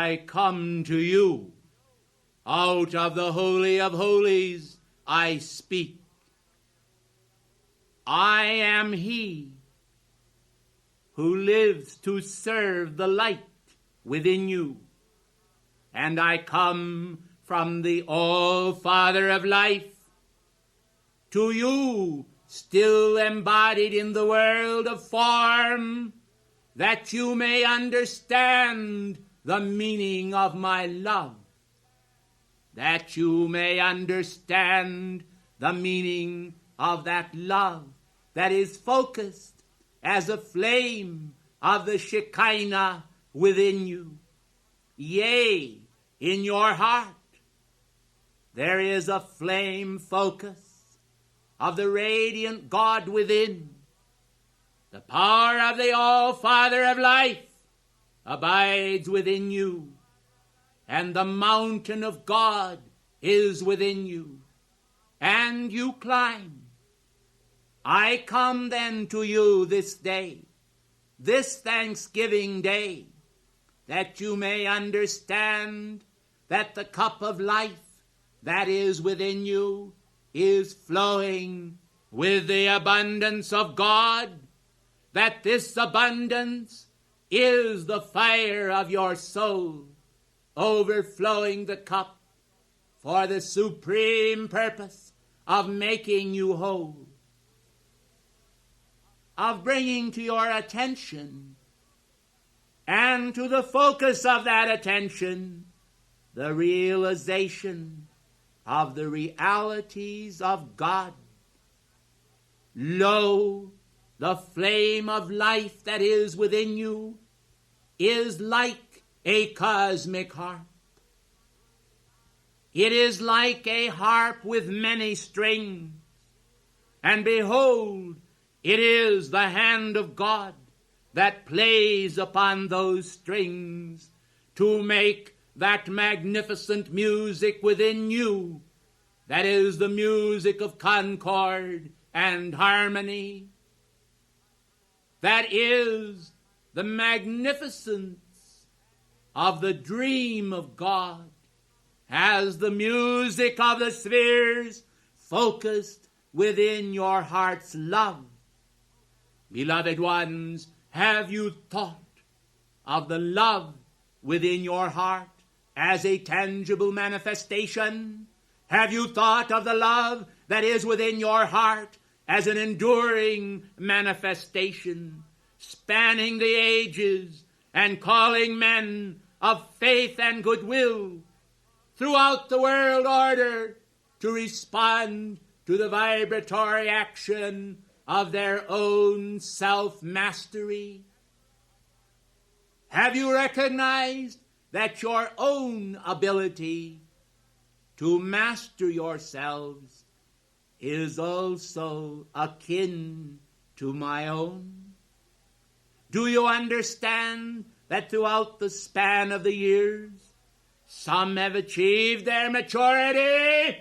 I come to you. Out of the Holy of Holies I speak. I am he who lives to serve the light within you. And I come from the All-Father of life to you, still embodied in the world of form, that you may understand the meaning of my love, that you may understand the meaning of that love that is focused as a flame of the Shekinah within you. Yea, in your heart there is a flame focus of the radiant God within. The power of the All-Father of life abides within you, and the mountain of God is within you, and you climb. I come then to you this day, this Thanksgiving Day, that you may understand that the cup of life that is within you is flowing with the abundance of God, that this abundance is the fire of your soul, overflowing the cup for the supreme purpose of making you whole, of bringing to your attention and to the focus of that attention the realization of the realities of God. Lo, the flame of life that is within you is like a cosmic harp. It is like a harp with many strings. And behold, it is the hand of God that plays upon those strings to make that magnificent music within you, that is the music of concord and harmony, that is the magnificence of the dream of God, as the music of the spheres focused within your heart's love. Beloved ones, have you thought of the love within your heart as a tangible manifestation? Have you thought of the love that is within your heart as an enduring manifestation, spanning the ages and calling men of faith and goodwill throughout the world order to respond to the vibratory action of their own self-mastery? Have you recognized that your own ability to master yourselves is also akin to my own? Do you understand that throughout the span of the years, some have achieved their maturity,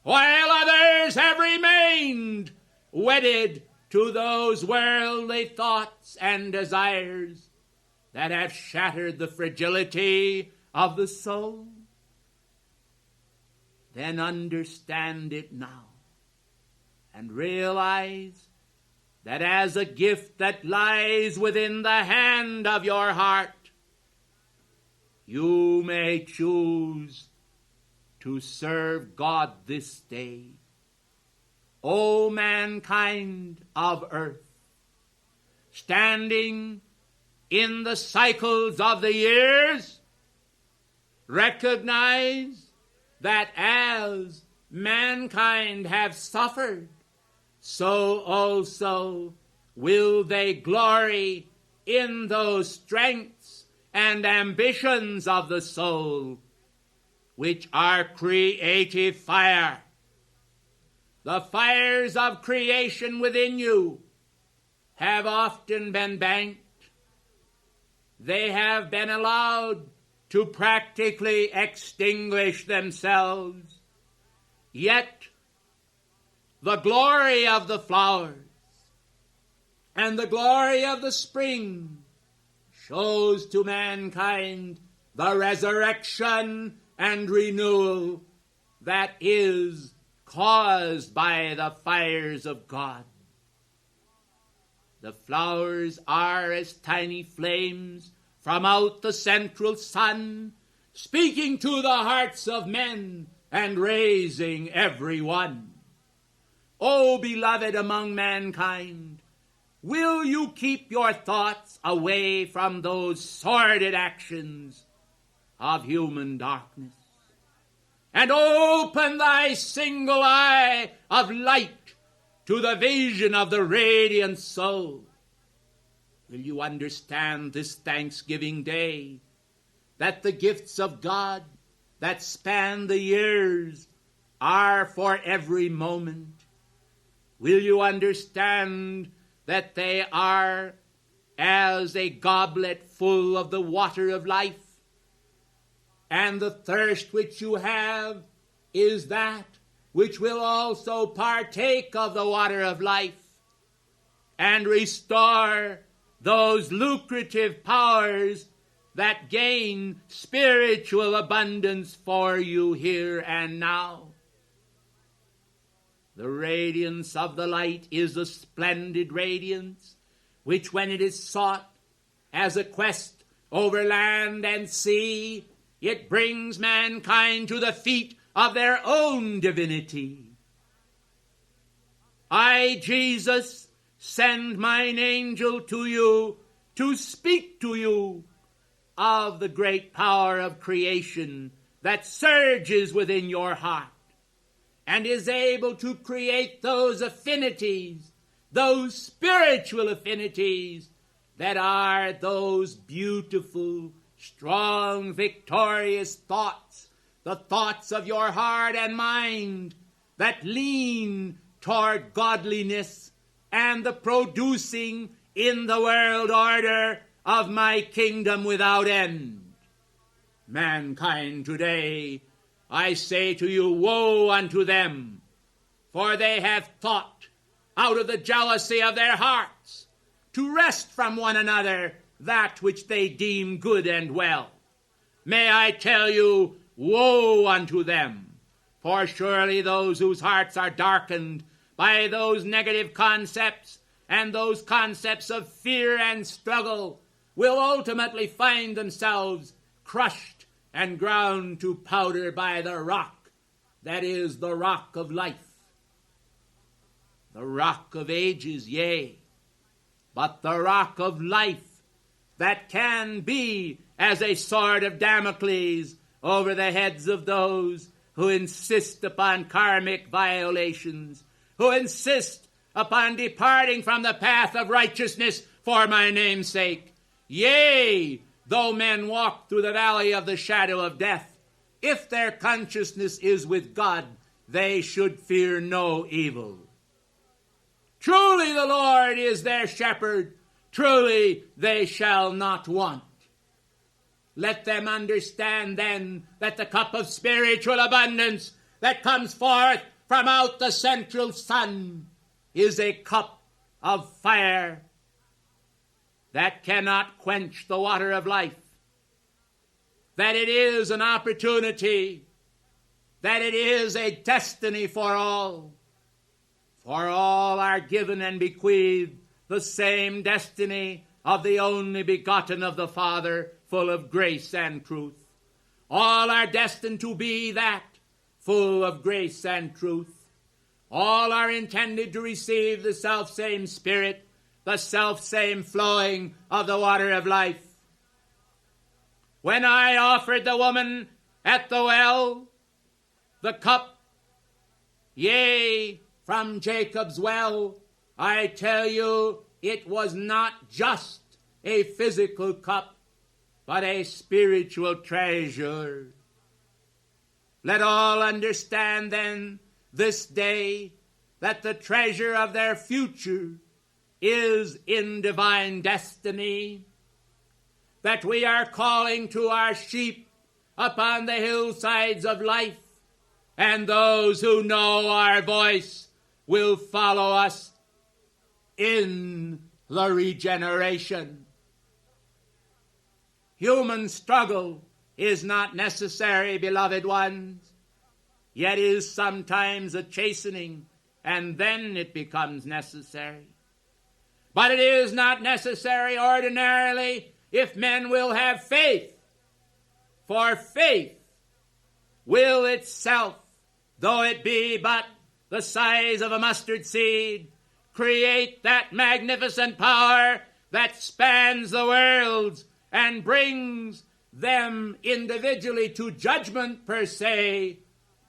while others have remained wedded to those worldly thoughts and desires that have shattered the fragility of the soul? Then understand it now and realize that as a gift that lies within the hand of your heart, you may choose to serve God this day. O mankind of earth, standing in the cycles of the years, recognize that as mankind have suffered, so also will they glory in those strengths and ambitions of the soul, which are creative fire. The fires of creation within you have often been banked. They have been allowed to practically extinguish themselves. Yet the glory of the flowers and the glory of the spring shows to mankind the resurrection and renewal that is caused by the fires of God. The flowers are as tiny flames from out the central sun, speaking to the hearts of men and raising every one. O beloved among mankind, will you keep your thoughts away from those sordid actions of human darkness, and open thy single eye of light to the vision of the radiant soul? Will you understand this Thanksgiving Day that the gifts of God that span the years are for every moment? Will you understand that they are as a goblet full of the water of life? And the thirst which you have is that which will also partake of the water of life and restore those lucrative powers that gain spiritual abundance for you here and now. The radiance of the light is a splendid radiance, which when it is sought as a quest over land and sea, it brings mankind to the feet of their own divinity. I, Jesus, send mine angel to you to speak to you of the great power of creation that surges within your heart and is able to create those affinities, those spiritual affinities that are those beautiful, strong, victorious thoughts, the thoughts of your heart and mind that lean toward godliness and the producing in the world order of my kingdom without end. Mankind today, I say to you, woe unto them, for they have thought out of the jealousy of their hearts to wrest from one another that which they deem good and well. May I tell you, woe unto them, for surely those whose hearts are darkened by those negative concepts and those concepts of fear and struggle will ultimately find themselves crushed and ground to powder by the rock that is the rock of life, the rock of ages, yea, but the rock of life that can be as a sword of Damocles over the heads of those who insist upon karmic violations, who insist upon departing from the path of righteousness for my name's sake. Yea, though men walk through the valley of the shadow of death, if their consciousness is with God, they should fear no evil. Truly the Lord is their shepherd. Truly they shall not want. Let them understand then that the cup of spiritual abundance that comes forth from out the central sun is a cup of fire that cannot quench the water of life, that it is an opportunity, that it is a destiny for all. For all are given and bequeathed the same destiny of the only begotten of the Father, full of grace and truth. All are destined to be that, full of grace and truth. All are intended to receive the selfsame Spirit, the selfsame flowing of the water of life. When I offered the woman at the well the cup, yea, from Jacob's well, I tell you, it was not just a physical cup, but a spiritual treasure. Let all understand then this day that the treasure of their future is in divine destiny, that we are calling to our sheep upon the hillsides of life, and those who know our voice will follow us in the regeneration. Human struggle is not necessary, beloved ones, yet is sometimes a chastening, and then it becomes necessary. But it is not necessary ordinarily if men will have faith. For faith will itself, though it be but the size of a mustard seed, create that magnificent power that spans the worlds and brings them individually to judgment per se,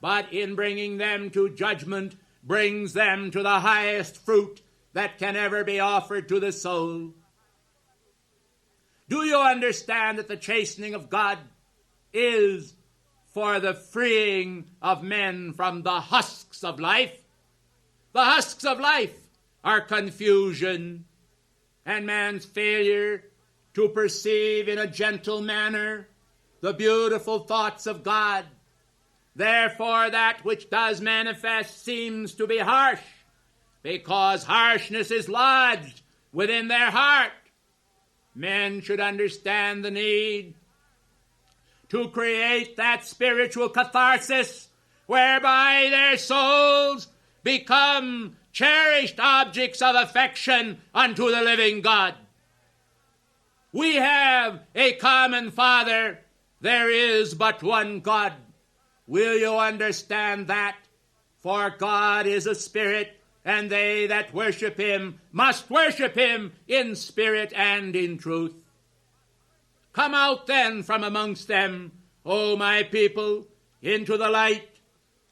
but in bringing them to judgment, brings them to the highest fruit that can ever be offered to the soul. Do you understand that the chastening of God is for the freeing of men from the husks of life? The husks of life are confusion and man's failure to perceive in a gentle manner the beautiful thoughts of God. Therefore, that which does manifest seems to be harsh, because harshness is lodged within their heart. Men should understand the need to create that spiritual catharsis whereby their souls become cherished objects of affection unto the living God. We have a common Father. There is but one God. Will you understand that? For God is a spirit, and they that worship him must worship him in spirit and in truth. Come out then from amongst them, O my people, into the light,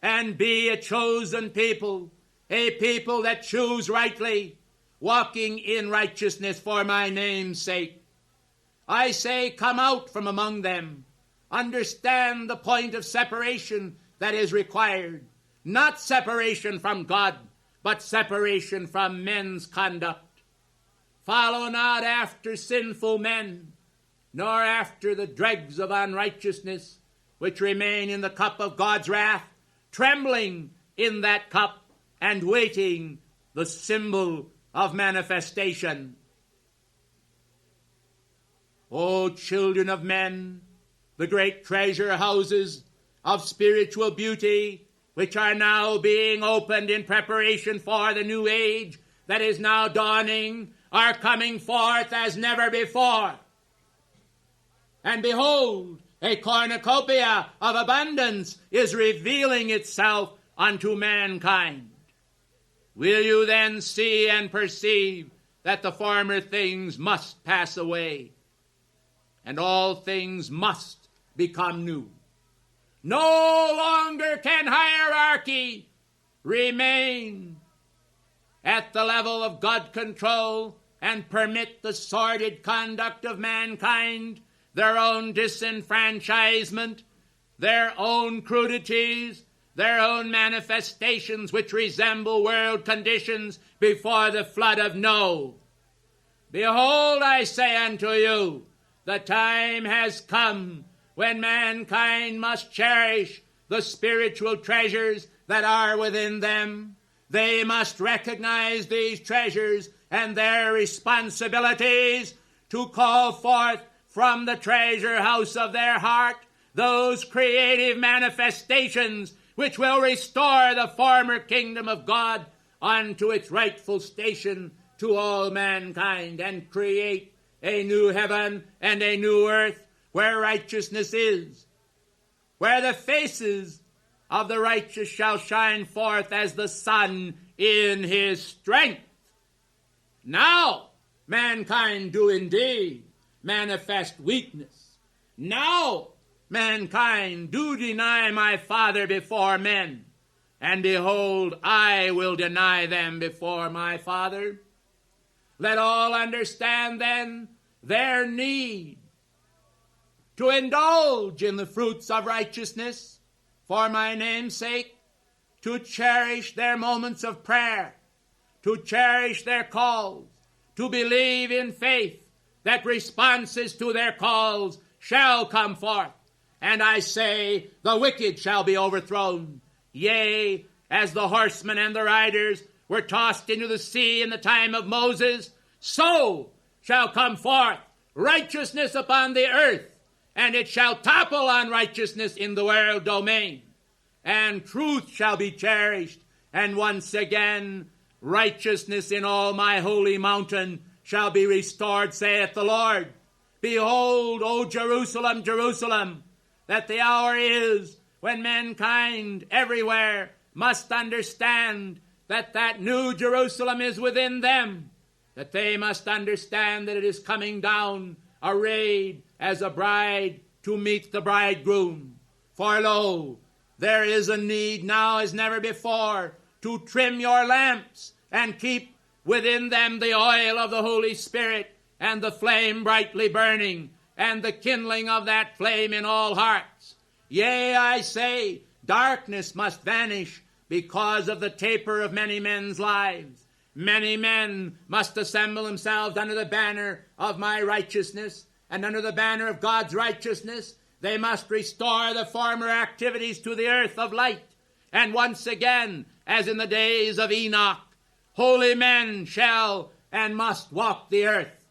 and be a chosen people, a people that choose rightly, walking in righteousness for my name's sake. I say, come out from among them. Understand the point of separation that is required. Not separation from God, but separation from men's conduct. Follow not after sinful men, nor after the dregs of unrighteousness, which remain in the cup of God's wrath, trembling in that cup and waiting the symbol of manifestation. O children of men, the great treasure houses of spiritual beauty, which are now being opened in preparation for the new age that is now dawning, are coming forth as never before. And behold, a cornucopia of abundance is revealing itself unto mankind. Will you then see and perceive that the former things must pass away, and all things must become new? No longer can hierarchy remain at the level of God control and permit the sordid conduct of mankind, their own disenfranchisement, their own crudities, their own manifestations which resemble world conditions before the flood of Noah. Behold, I say unto you, the time has come when mankind must cherish the spiritual treasures that are within them. They must recognize these treasures and their responsibilities to call forth from the treasure house of their heart those creative manifestations which will restore the former kingdom of God unto its rightful station to all mankind, and create a new heaven and a new earth where righteousness is, where the faces of the righteous shall shine forth as the sun in his strength. Now mankind do indeed manifest weakness. Now mankind do deny my Father before men, and behold, I will deny them before my Father. Let all understand then their need to indulge in the fruits of righteousness for my name's sake, to cherish their moments of prayer, to cherish their calls, to believe in faith that responses to their calls shall come forth. And I say, the wicked shall be overthrown. Yea, as the horsemen and the riders were tossed into the sea in the time of Moses, so shall come forth righteousness upon the earth, and it shall topple unrighteousness in the world domain, and truth shall be cherished, and once again righteousness in all my holy mountain shall be restored, saith the Lord. Behold, O Jerusalem, Jerusalem, that the hour is when mankind everywhere must understand that that new Jerusalem is within them, that they must understand that it is coming down arrayed as a bride to meet the bridegroom. For lo, there is a need now as never before to trim your lamps and keep within them the oil of the Holy Spirit and the flame brightly burning and the kindling of that flame in all hearts. Yea, I say, darkness must vanish because of the taper of many men's lives. Many men must assemble themselves under the banner of my righteousness and under the banner of God's righteousness. They must restore the former activities to the earth of light. And once again, as in the days of Enoch, holy men shall and must walk the earth.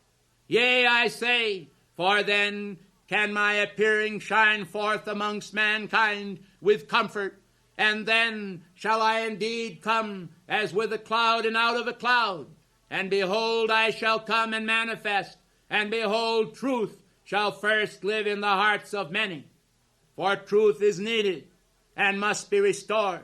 Yea, I say, for then can my appearing shine forth amongst mankind with comfort, and then shall I indeed come as with a cloud and out of a cloud. And behold, I shall come and manifest, and behold, truth shall first live in the hearts of many. For truth is needed and must be restored.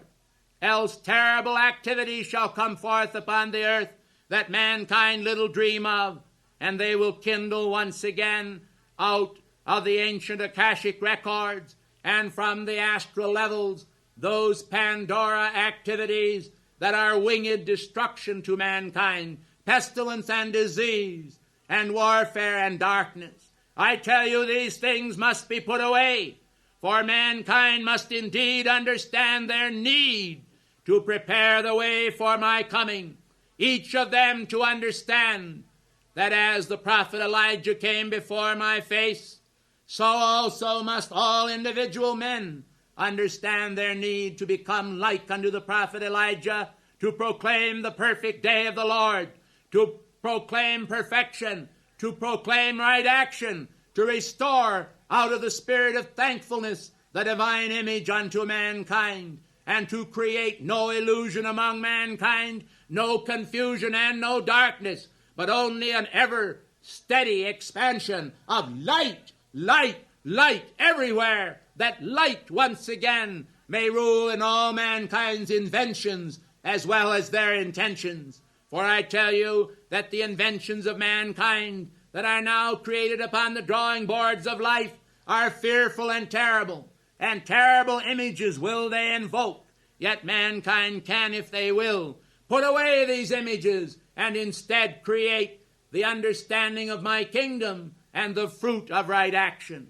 Else terrible activities shall come forth upon the earth that mankind little dream of, and they will kindle once again out of the ancient Akashic records and from the astral levels those Pandora activities that are winged destruction to mankind, pestilence and disease, and warfare and darkness. I tell you, these things must be put away, for mankind must indeed understand their need to prepare the way for my coming. Each of them to understand that as the prophet Elijah came before my face, so also must all individual men understand their need to become like unto the prophet Elijah, to proclaim the perfect day of the Lord, to proclaim perfection, to proclaim right action, to restore out of the spirit of thankfulness the divine image unto mankind, and to create no illusion among mankind, no confusion and no darkness, but only an ever steady expansion of light, light, light everywhere, that light once again may rule in all mankind's inventions as well as their intentions. For I tell you that the inventions of mankind that are now created upon the drawing boards of life are fearful and terrible images will they invoke. Yet mankind can, if they will, put away these images and instead create the understanding of my kingdom and the fruit of right action.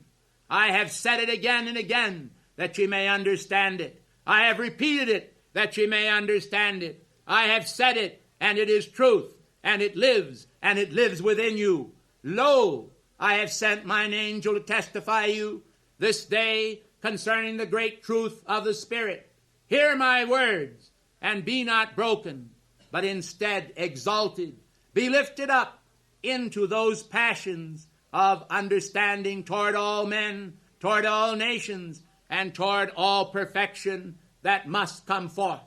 I have said it again and again that ye may understand it. I have repeated it that ye may understand it. I have said it, and it is truth, and it lives within you. Lo, I have sent mine angel to testify you this day concerning the great truth of the Spirit. Hear my words, and be not broken, but instead exalted. Be lifted up into those passions of understanding toward all men, toward all nations, and toward all perfection that must come forth.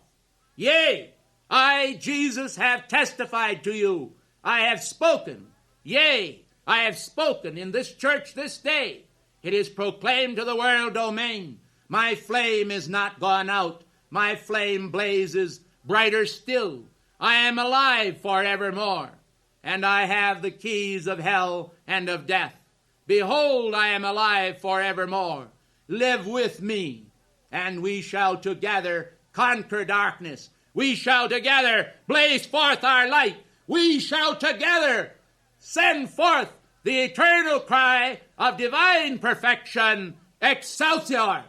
Yea, I, Jesus, have testified to you. I have spoken. Yea, I have spoken in this church this day. It is proclaimed to the world domain. My flame is not gone out. My flame blazes brighter still. I am alive forevermore, and I have the keys of hell and of death. Behold, I am alive forevermore. Live with me, and we shall together conquer darkness. We shall together blaze forth our light. We shall together send forth the eternal cry of divine perfection, Excelsior!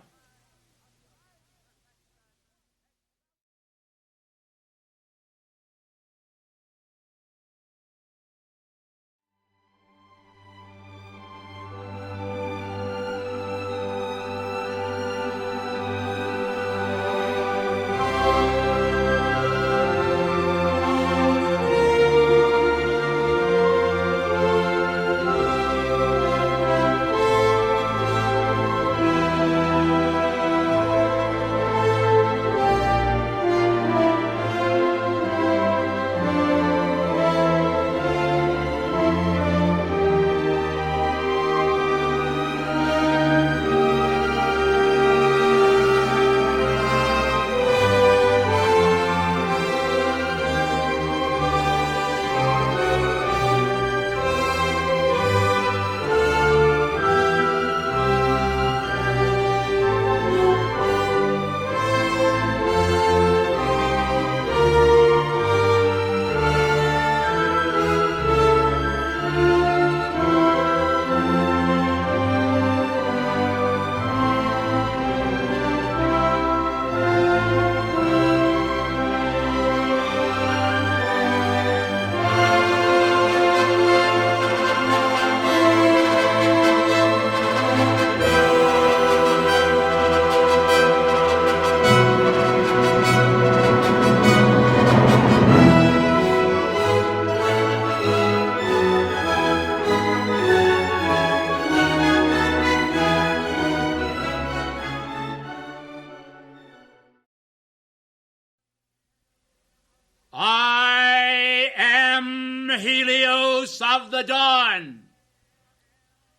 I am Helios of the dawn.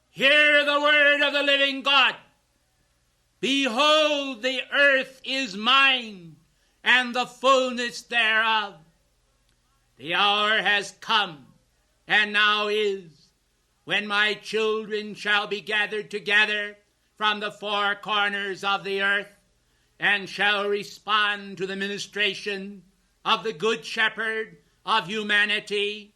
Hear the word of the living God. Behold, the earth is mine, and the fullness thereof. The hour has come, and now is, when my children shall be gathered together from the four corners of the earth, and shall respond to the ministration of the Good Shepherd of humanity,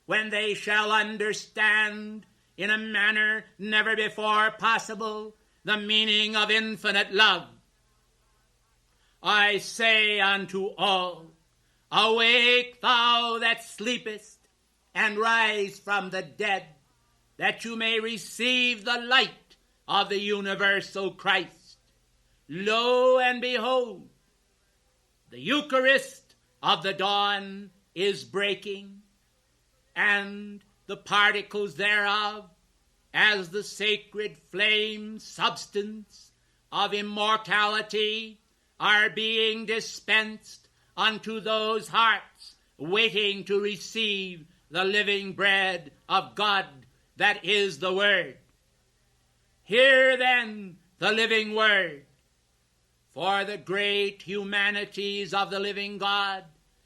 when they shall understand in a manner never before possible the meaning of infinite love. I say unto all, awake thou that sleepest, and rise from the dead, that you may receive the light of the universal Christ. Lo and behold, the Eucharist of the dawn is breaking, and the particles thereof, as the sacred flame substance of immortality, are being dispensed unto those hearts waiting to receive the living bread of God that is the Word. Hear then the living Word, for the great humanities of the living God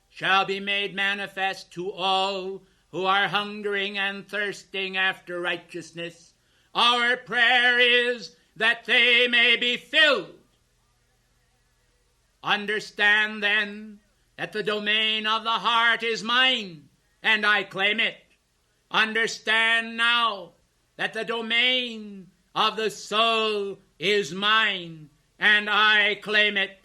shall be made manifest to all who are hungering and thirsting after righteousness. Our prayer is that they may be filled. Understand then that the domain of the heart is mine, and I claim it. Understand now that the domain of the soul is mine, and I claim it.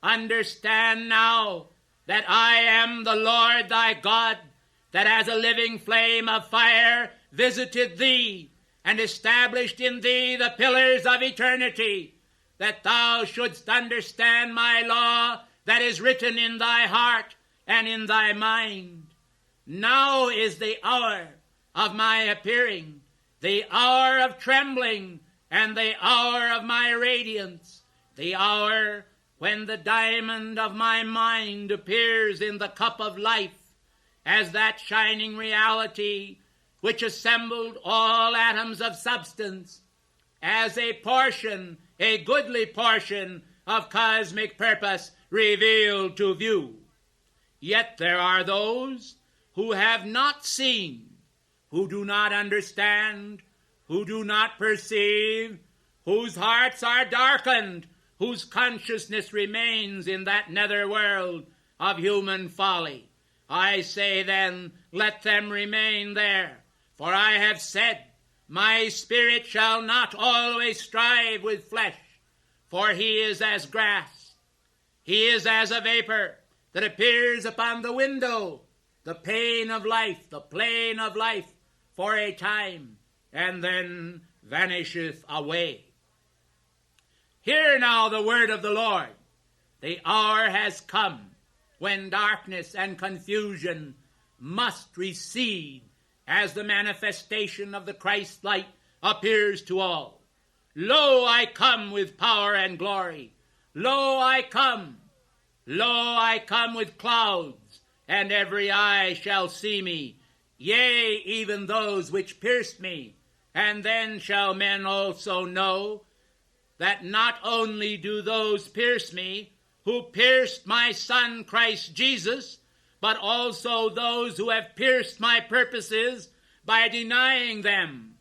Understand now that I am the Lord thy God, that as a living flame of fire visited thee, and established in thee the pillars of eternity, that thou shouldst understand my law that is written in thy heart and in thy mind. Now is the hour of my appearing, the hour of trembling, and the hour of my radiance, the hour when the diamond of my mind appears in the cup of life, as that shining reality which assembled all atoms of substance as a portion, a goodly portion of cosmic purpose revealed to view. Yet there are those who have not seen, who do not understand, who do not perceive, whose hearts are darkened, whose consciousness remains in that nether world of human folly. I say then, let them remain there, for I have said, my spirit shall not always strive with flesh, for he is as grass. He is as a vapor that appears upon the window, the pane of life, the plane of life, for a time, and then vanisheth away. Hear now the word of the Lord. The hour has come when darkness and confusion must recede as the manifestation of the Christ light appears to all. Lo, I come with power and glory. Lo, I come. Lo, I come with clouds, and every eye shall see me, yea, even those which pierced me. And then shall men also know that not only do those pierce me, who pierced my Son Christ Jesus, but also those who have pierced my purposes by denying them,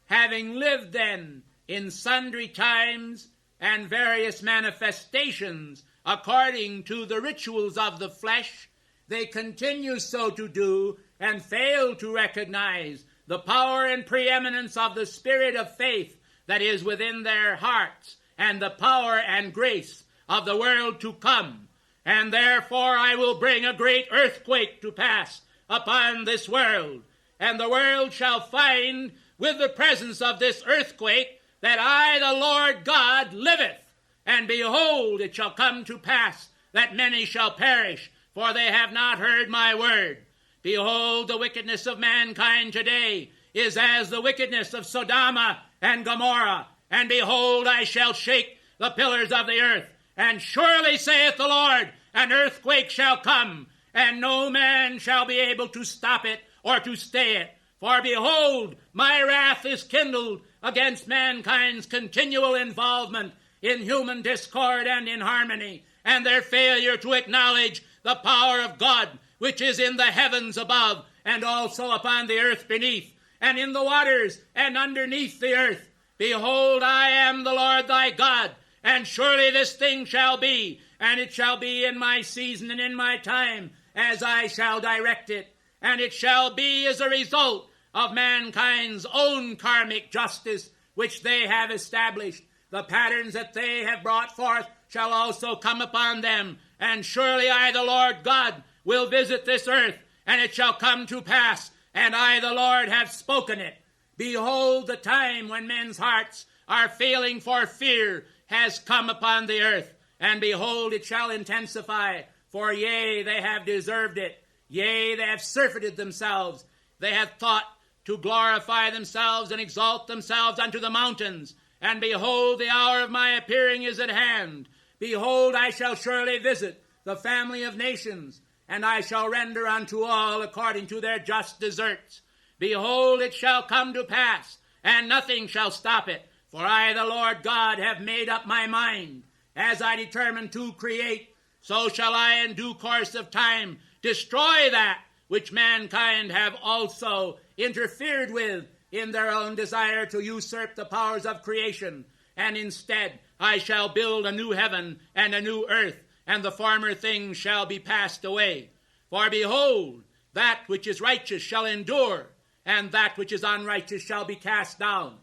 having lived then in sundry times and various manifestations according to the rituals of the flesh, they continue so to do and fail to recognize the power and preeminence of the spirit of faith that is within their hearts, and the power and grace of the world to come. And therefore I will bring a great earthquake to pass upon this world, and the world shall find with the presence of this earthquake that I, the Lord God, liveth. And behold, it shall come to pass that many shall perish, for they have not heard my word. Behold, the wickedness of mankind today is as the wickedness of Sodom and Gomorrah. And behold, I shall shake the pillars of the earth, and surely, saith the Lord, an earthquake shall come, and no man shall be able to stop it or to stay it. For behold, my wrath is kindled against mankind's continual involvement in human discord and inharmony, and their failure to acknowledge the power of God, which is in the heavens above, and also upon the earth beneath, and in the waters, and underneath the earth. Behold, I am the Lord thy God, and surely this thing shall be, and it shall be in my season and in my time, as I shall direct it. And it shall be as a result of mankind's own karmic justice, which they have established. The patterns that they have brought forth shall also come upon them. And surely I, the Lord God, will visit this earth, and it shall come to pass, and I, the Lord, have spoken it. Behold, the time when men's hearts are failing for fear has come upon the earth, and behold, it shall intensify. For yea, they have deserved it. Yea, they have surfeited themselves. They have thought to glorify themselves and exalt themselves unto the mountains. And behold, the hour of my appearing is at hand. Behold, I shall surely visit the family of nations, and I shall render unto all according to their just deserts. Behold, it shall come to pass, and nothing shall stop it. For I, the Lord God, have made up my mind. As I determined to create, so shall I in due course of time destroy that which mankind have also interfered with in their own desire to usurp the powers of creation. And instead I shall build a new heaven and a new earth, and the former things shall be passed away. For behold, that which is righteous shall endure, and that which is unrighteous shall be cast down.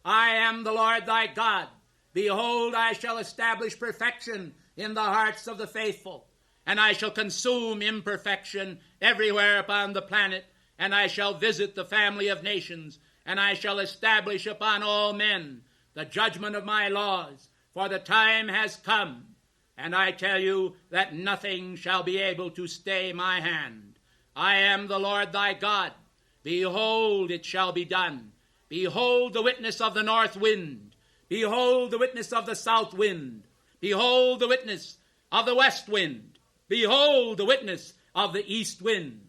I am the Lord thy God. Behold, I shall establish perfection in the hearts of the faithful, and I shall consume imperfection everywhere upon the planet, and I shall visit the family of nations, and I shall establish upon all men the judgment of my laws, for the time has come, and I tell you that nothing shall be able to stay my hand. I am the Lord thy God. Behold, it shall be done. Behold the witness of the north wind. Behold the witness of the south wind. Behold the witness of the west wind. Behold the witness of the east wind.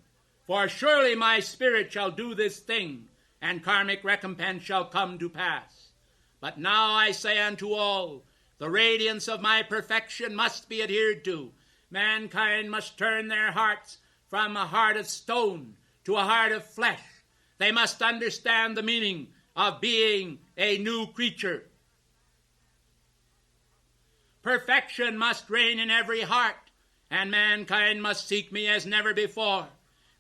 For surely my spirit shall do this thing, and karmic recompense shall come to pass. But now I say unto all, the radiance of my perfection must be adhered to. Mankind must turn their hearts from a heart of stone to a heart of flesh. They must understand the meaning of being a new creature. Perfection must reign in every heart, and mankind must seek me as never before.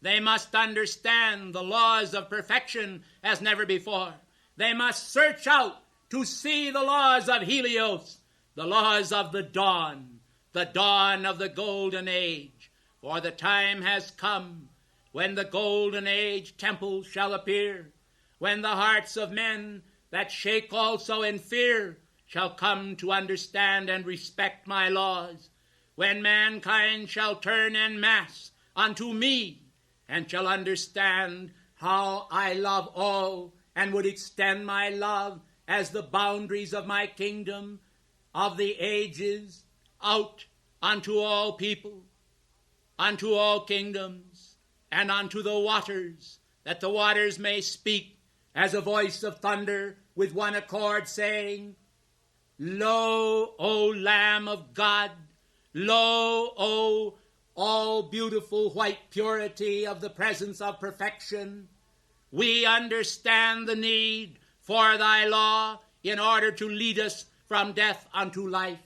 They must understand the laws of perfection as never before. They must search out to see the laws of Helios, the laws of the dawn of the golden age. For the time has come when the golden age temples shall appear, when the hearts of men that shake also in fear shall come to understand and respect my laws, when mankind shall turn en masse unto me, and shall understand how I love all, and would extend my love as the boundaries of my kingdom of the ages out unto all people, unto all kingdoms, and unto the waters, that the waters may speak as a voice of thunder with one accord, saying, Lo, O Lamb of God, lo, O all beautiful white purity of the presence of perfection, we understand the need for thy law in order to lead us from death unto life.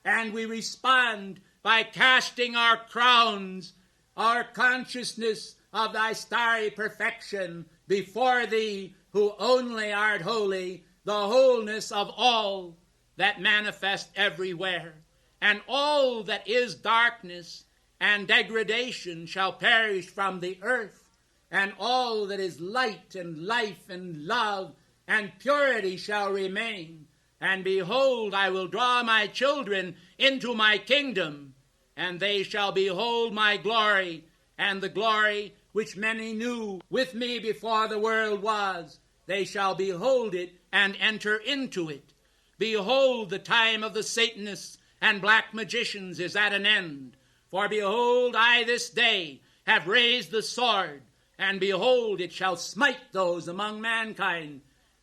And we respond by casting our crowns, our consciousness of thy starry perfection before thee, who only art holy, the wholeness of all that manifest everywhere. And all that is darkness and degradation shall perish from the earth, and all that is light and life and love and purity shall remain. And behold, I will draw my children into my kingdom, and they shall behold my glory, and the glory which many knew with me before the world was. They shall behold it and enter into it. Behold, the time of the Satanists and black magicians is at an end. For behold, I this day have raised the sword, and behold, it shall smite those among mankind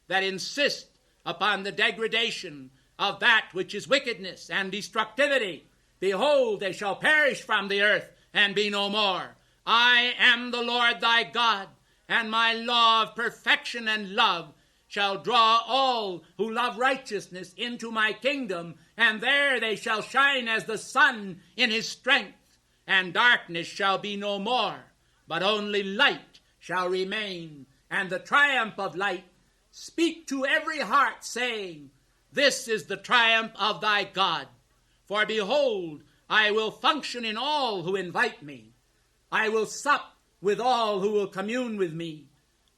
that insist upon the degradation of that which is wickedness and destructivity. Behold, they shall perish from the earth and be no more. I am the Lord thy God, and my law of perfection and love shall draw all who love righteousness into my kingdom, and there they shall shine as the sun in his strength, and darkness shall be no more, but only light shall remain, and the triumph of light. Speak to every heart, saying, This is the triumph of thy God. For behold, I will function in all who invite me. I will sup with all who will commune with me.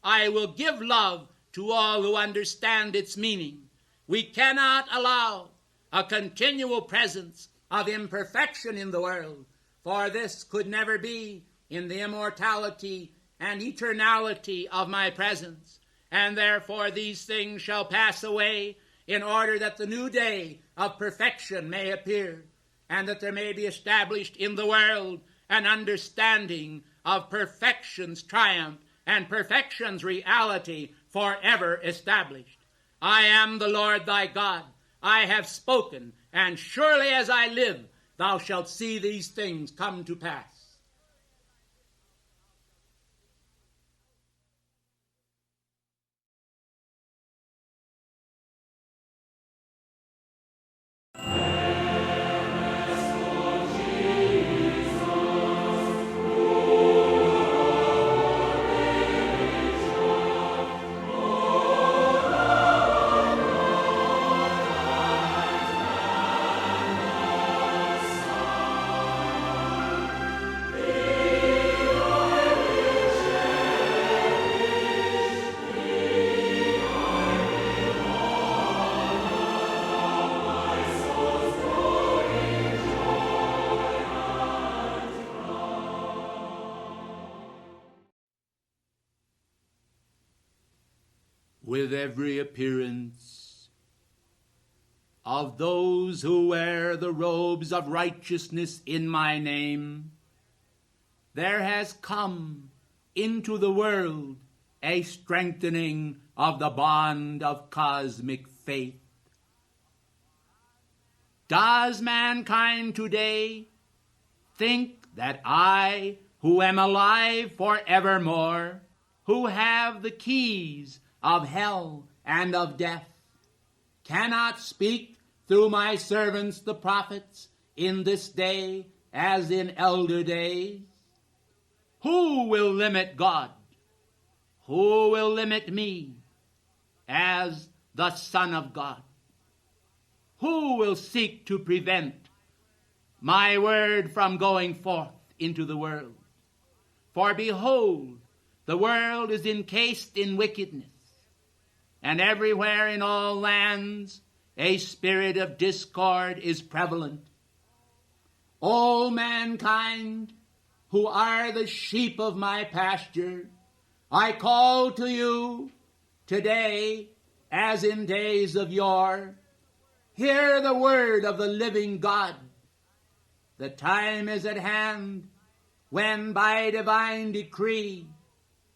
I will give love to all who understand its meaning. We cannot allow a continual presence of imperfection in the world, for this could never be in the immortality and eternality of my presence. And therefore these things shall pass away, in order that the new day of perfection may appear, and that there may be established in the world an understanding of perfection's triumph and perfection's reality forever established. I am the Lord thy God. I have spoken, and surely as I live, thou shalt see these things come to pass. With every appearance of those who wear the robes of righteousness in my name, there has come into the world a strengthening of the bond of cosmic faith. Does mankind today think that I, who am alive forevermore, who have the keys of hell and of death, cannot speak through my servants the prophets in this day as in elder days? Who will limit God? Who will limit me as the Son of God? Who will seek to prevent my word from going forth into the world? For behold, the world is encased in wickedness, and everywhere in all lands a spirit of discord is prevalent. O mankind, who are the sheep of my pasture, I call to you today as in days of yore. Hear the word of the living God. The time is at hand when by divine decree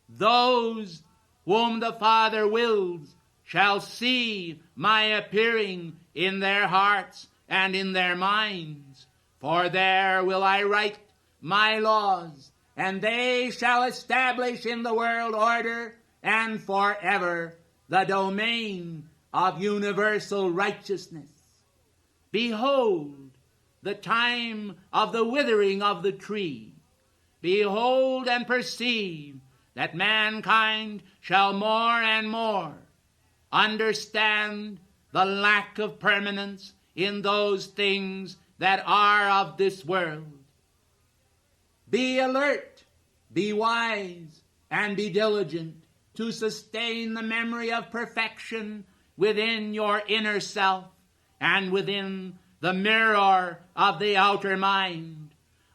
those whom the Father wills shall see my appearing in their hearts and in their minds. For there will I write my laws, and they shall establish in the world order and forever the domain of universal righteousness. Behold, the time of the withering of the tree. Behold and perceive that mankind shall more and more understand the lack of permanence in those things that are of this world. Be alert, be wise, and be diligent to sustain the memory of perfection within your inner self and within the mirror of the outer mind.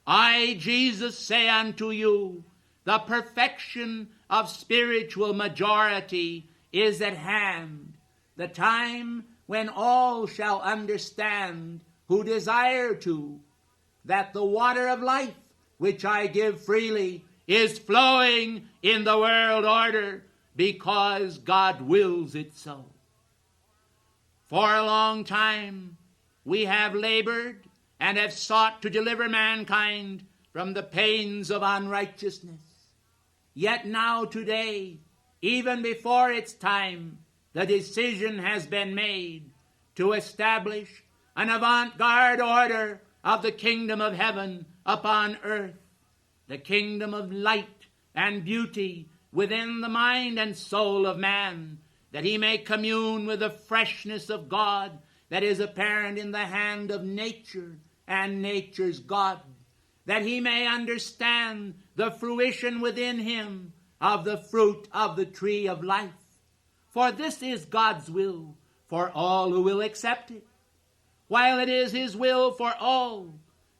I, Jesus, say unto you, the perfection of spiritual majority is at hand, the time when all shall understand who desire to, that the water of life, which I give freely, is flowing in the world order because God wills it so. For a long time we have labored and have sought to deliver mankind from the pains of unrighteousness. Yet now today, even before its time, the decision has been made to establish an avant-garde order of the kingdom of heaven upon earth, the kingdom of light and beauty within the mind and soul of man, that he may commune with the freshness of God that is apparent in the hand of nature and nature's God, that he may understand the fruition within him of the fruit of the tree of life. For this is God's will for all who will accept it. While it is his will for all,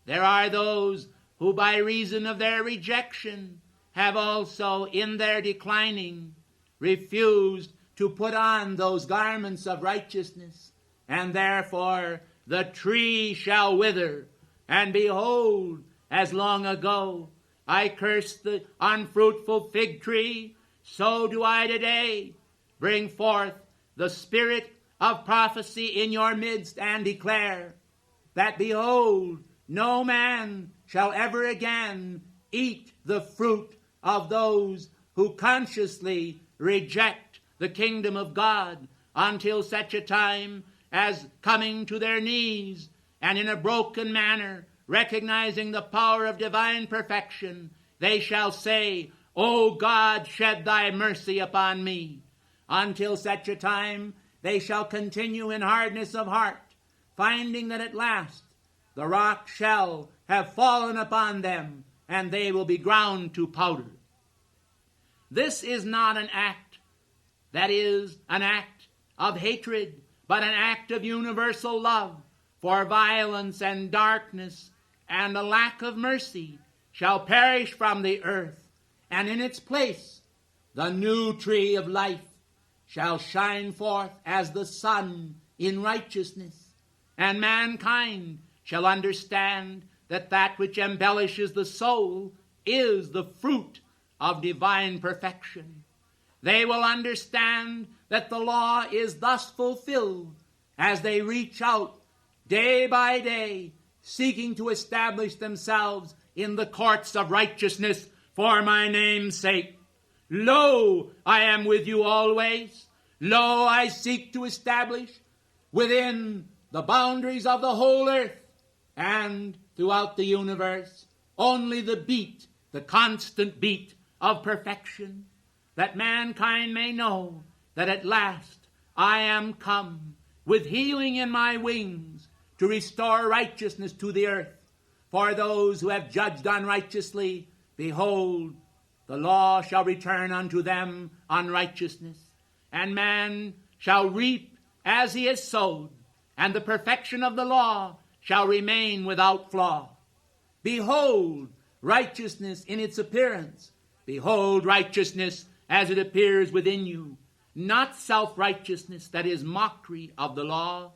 there are those who by reason of their rejection have also in their declining refused to put on those garments of righteousness, and therefore the tree shall wither. And behold, as long ago I cursed the unfruitful fig tree, so do I today bring forth the spirit of prophecy in your midst and declare that, behold, no man shall ever again eat the fruit of those who consciously reject the kingdom of God until such a time as, coming to their knees and in a broken manner, recognizing the power of divine perfection, they shall say, O God, shed thy mercy upon me. Until such a time they shall continue in hardness of heart, finding that at last the rock shall have fallen upon them, and they will be ground to powder. This is not an act that is an act of hatred, but an act of universal love, for violence and darkness and a lack of mercy shall perish from the earth, and in its place the new tree of life shall shine forth as the sun in righteousness, and mankind shall understand that that which embellishes the soul is the fruit of divine perfection. They will understand that the law is thus fulfilled as they reach out day by day, seeking to establish themselves in the courts of righteousness for my name's sake. Lo, I am with you always. Lo, I seek to establish within the boundaries of the whole earth and throughout the universe only the beat, the constant beat of perfection, that mankind may know that at last I am come with healing in my wings to restore righteousness to the earth. For those who have judged unrighteously, behold, the law shall return unto them unrighteousness, and man shall reap as he has sowed, and the perfection of the law shall remain without flaw. Behold righteousness in its appearance. Behold righteousness as it appears within you. Not self-righteousness that is mockery of the law,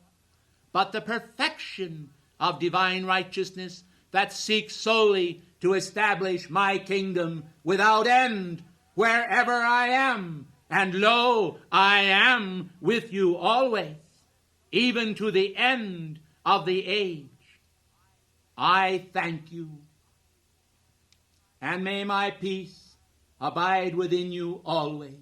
but the perfection of divine righteousness that seeks solely to establish my kingdom without end wherever I am. And lo, I am with you always, even to the end of the age. I thank you, and may my peace abide within you always.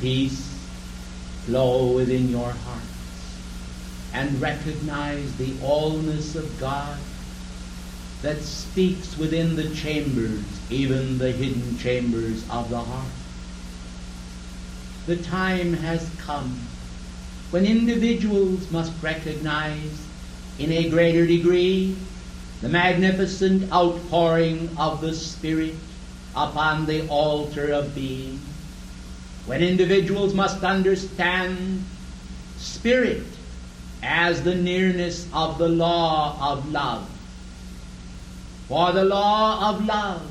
peace flow within your hearts, and recognize the allness of God that speaks within the chambers, even the hidden chambers of the heart. The time has come when individuals must recognize in a greater degree the magnificent outpouring of the Spirit upon the altar of being, when individuals must understand Spirit as the nearness of the law of love. For the law of love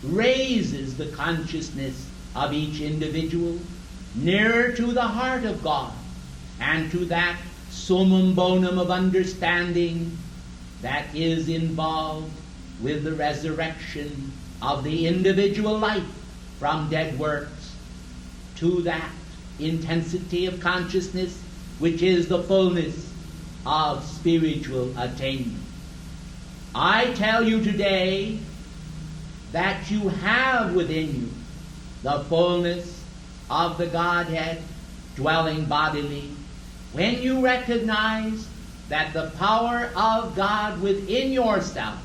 raises the consciousness of each individual nearer to the heart of God and to that summum bonum of understanding that is involved with the resurrection of the individual life from dead works to that intensity of consciousness which is the fullness of spiritual attainment. I tell you today that you have within you the fullness of the Godhead dwelling bodily when you recognize that the power of God within yourself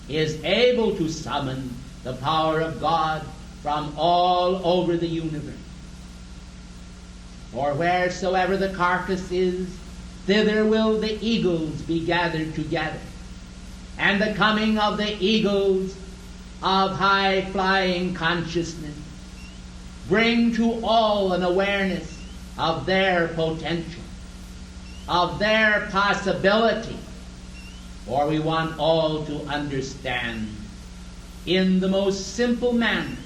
is able to summon the power of God from all over the universe. For wheresoever the carcass is, thither will the eagles be gathered together. And the coming of the eagles of high-flying consciousness bring to all an awareness of their potential, of their possibility. For we want all to understand in the most simple manner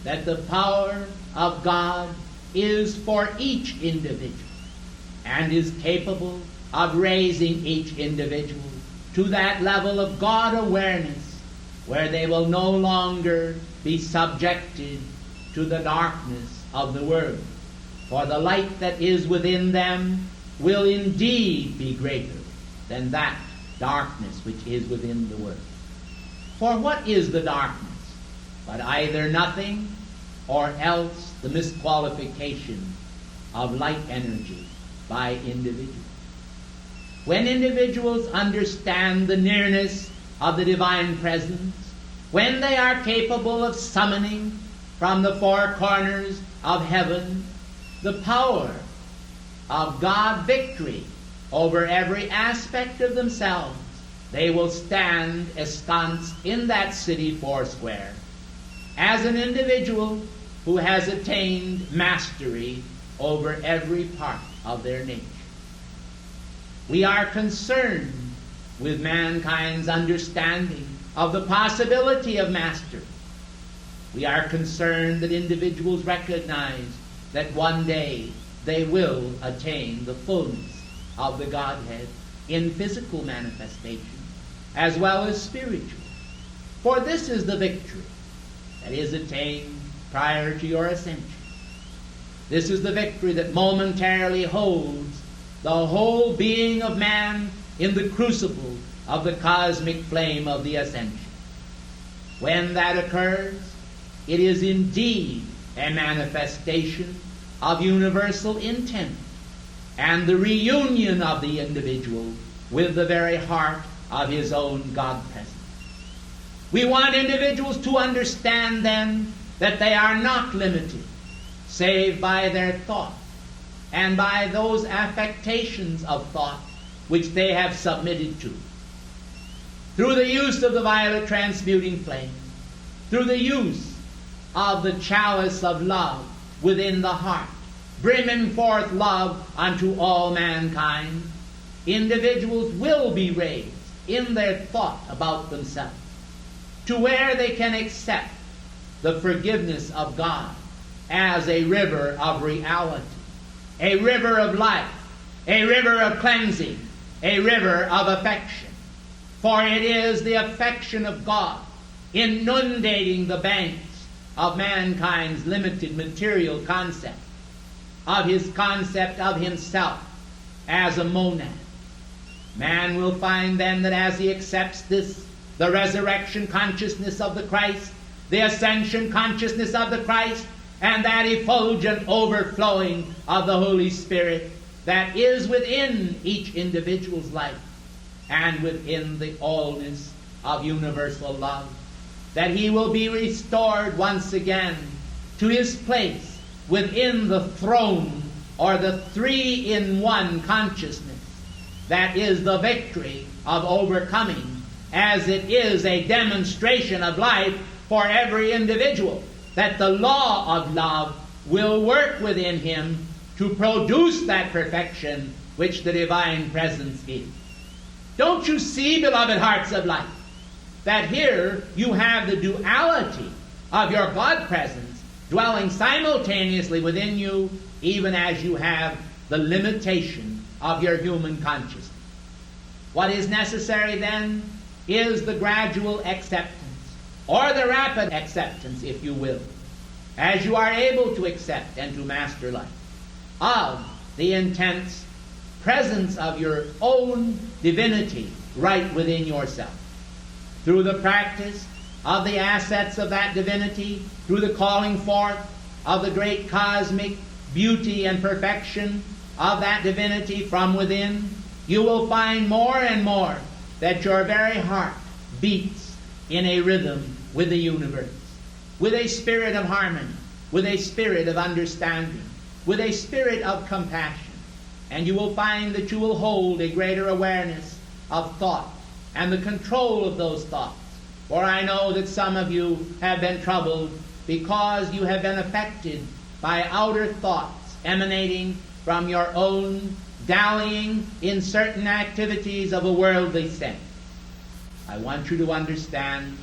that the power of God is for each individual and is capable of raising each individual to that level of God awareness where they will no longer be subjected to the darkness of the world. For the light that is within them will indeed be greater than that darkness which is within the world. For what is the darkness but either nothing or else the misqualification of light energy by individuals? When individuals understand the nearness of the divine presence, when they are capable of summoning from the four corners of heaven the power of God's victory over every aspect of themselves, they will stand ensconced in that city foursquare as an individual who has attained mastery over every part of their nature. We are concerned with mankind's understanding of the possibility of mastery. We are concerned that individuals recognize that one day they will attain the fullness of the Godhead in physical manifestation as well as spiritual. For this is the victory that is attained prior to your ascension. This is the victory that momentarily holds the whole being of man in the crucible of the cosmic flame of the ascension. When that occurs, it is indeed a manifestation of universal intent and the reunion of the individual with the very heart of his own God presence. We want individuals to understand then that they are not limited save by their thought and by those affectations of thought which they have submitted to. Through the use of the violet transmuting flame, through the use of the chalice of love within the heart, brimming forth love unto all mankind, individuals will be raised in their thought about themselves to where they can accept the forgiveness of God as a river of reality, a river of life, a river of cleansing, a river of affection. For it is the affection of God inundating the banks of mankind's limited material concept, of his concept of himself as a monad. Man will find then that as he accepts this, the resurrection consciousness of the Christ, the ascension consciousness of the Christ, and that effulgent overflowing of the Holy Spirit that is within each individual's life and within the allness of universal love, that he will be restored once again to his place within the throne, or the three-in-one consciousness that is the victory of overcoming, as it is a demonstration of life for every individual, that the law of love will work within him to produce that perfection which the divine presence is. Don't you see, beloved hearts of light, that here you have the duality of your God presence dwelling simultaneously within you, even as you have the limitation of your human consciousness? What is necessary then is the gradual acceptance, or the rapid acceptance, if you will, as you are able to accept and to master life, of the intense presence of your own divinity right within yourself. Through the practice of the assets of that divinity, through the calling forth of the great cosmic beauty and perfection of that divinity from within, you will find more and more that your very heart beats in a rhythm with the universe, with a spirit of harmony, with a spirit of understanding, with a spirit of compassion. And you will find that you will hold a greater awareness of thought and the control of those thoughts. For I know that some of you have been troubled because you have been affected by outer thoughts emanating from your own dallying in certain activities of a worldly sense. I want you to understand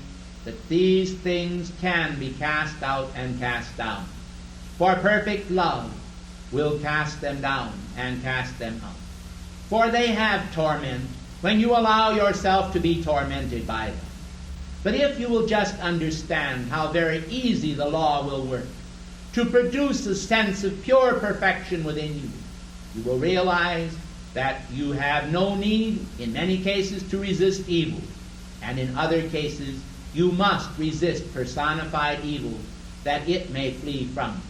that these things can be cast out and cast down. For perfect love will cast them down and cast them out. For they have torment when you allow yourself to be tormented by them. But if you will just understand how very easy the law will work to produce a sense of pure perfection within you, you will realize that you have no need, in many cases, to resist evil, and in other cases, you must resist personified evil, that it may flee from you.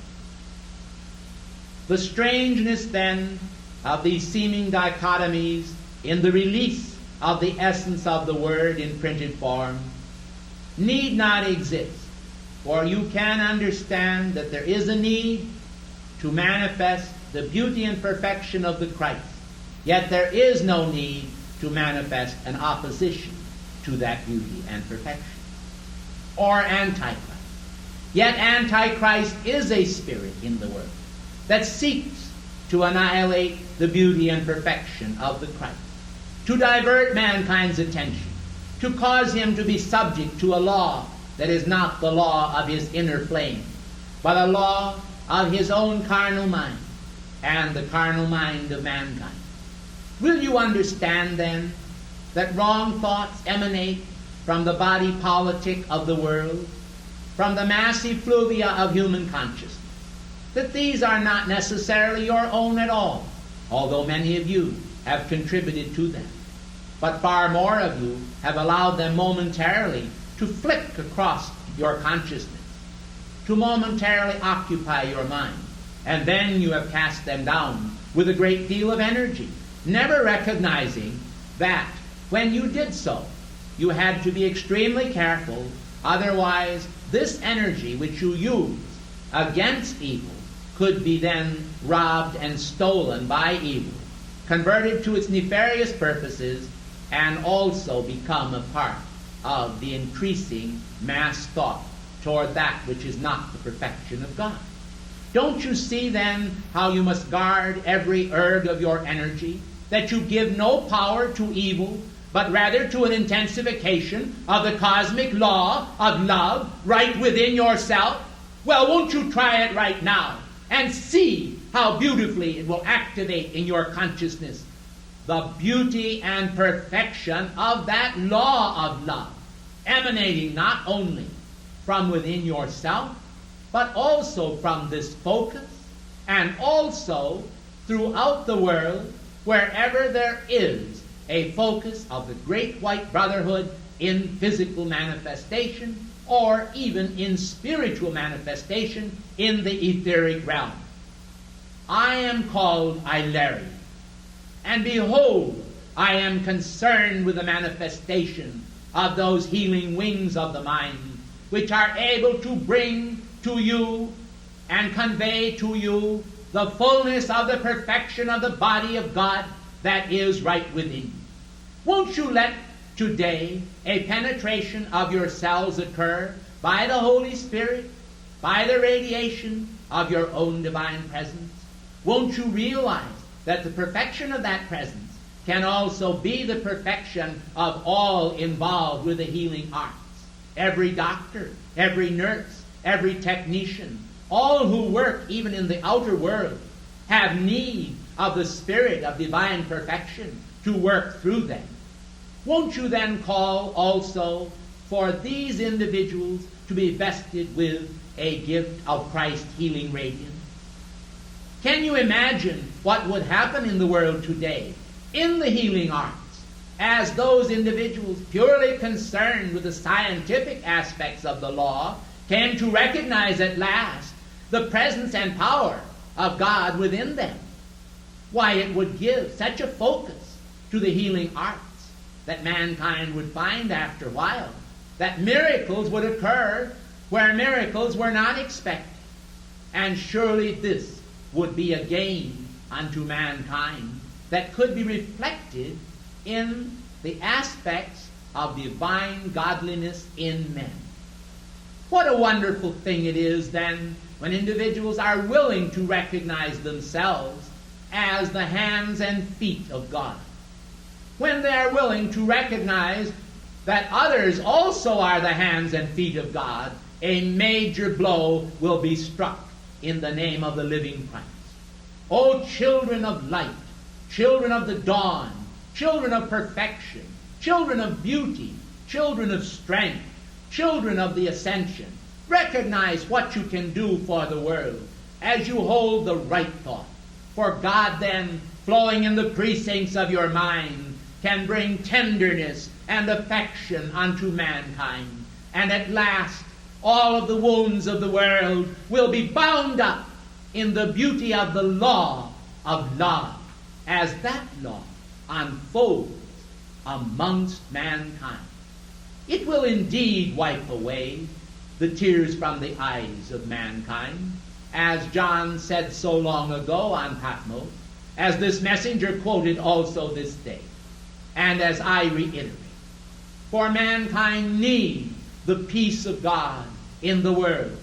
The strangeness, then, of these seeming dichotomies in the release of the essence of the Word in printed form need not exist, for you can understand that there is a need to manifest the beauty and perfection of the Christ, yet there is no need to manifest an opposition to that beauty and perfection, or Antichrist. Yet Antichrist is a spirit in the world that seeks to annihilate the beauty and perfection of the Christ, to divert mankind's attention, to cause him to be subject to a law that is not the law of his inner flame, but a law of his own carnal mind and the carnal mind of mankind. Will you understand then that wrong thoughts emanate from the body politic of the world, from the massive fluvia of human consciousness, that these are not necessarily your own at all, although many of you have contributed to them, but far more of you have allowed them momentarily to flick across your consciousness, to momentarily occupy your mind, and then you have cast them down with a great deal of energy, never recognizing that when you did so, you had to be extremely careful, otherwise this energy which you use against evil could be then robbed and stolen by evil, converted to its nefarious purposes, and also become a part of the increasing mass thought toward that which is not the perfection of God. Don't you see then how you must guard every erg of your energy, that you give no power to evil, but rather to an intensification of the cosmic law of love right within yourself? Well, won't you try it right now and see how beautifully it will activate in your consciousness the beauty and perfection of that law of love, emanating not only from within yourself, but also from this focus, and also throughout the world, wherever there is a focus of the great white brotherhood in physical manifestation, or even in spiritual manifestation in the etheric realm. I am called Ilarion, and behold, I am concerned with the manifestation of those healing wings of the mind, which are able to bring to you and convey to you the fullness of the perfection of the body of God that is right within you. Won't you let today a penetration of yourselves occur by the Holy Spirit, by the radiation of your own divine presence? Won't you realize that the perfection of that presence can also be the perfection of all involved with the healing arts? Every doctor, every nurse, every technician, all who work even in the outer world have need of the Spirit of divine perfection to work through them. Won't you then call also for these individuals to be vested with a gift of Christ's healing radiance? Can you imagine what would happen in the world today in the healing arts as those individuals purely concerned with the scientific aspects of the law came to recognize at last the presence and power of God within them? Why, it would give such a focus to the healing arts that mankind would find after a while that miracles would occur where miracles were not expected. And surely this would be a gain unto mankind that could be reflected in the aspects of divine godliness in men. What a wonderful thing it is then when individuals are willing to recognize themselves as the hands and feet of God. When they are willing to recognize that others also are the hands and feet of God, a major blow will be struck in the name of the living Christ. O children of light, children of the dawn, children of perfection, children of beauty, children of strength, children of the ascension, recognize what you can do for the world as you hold the right thought. For God then, flowing in the precincts of your mind, can bring tenderness and affection unto mankind. And at last, all of the wounds of the world will be bound up in the beauty of the law of love, as that law unfolds amongst mankind. It will indeed wipe away the tears from the eyes of mankind, as John said so long ago on Patmos, as this messenger quoted also this day, and as I reiterate. For mankind needs the peace of God in the world.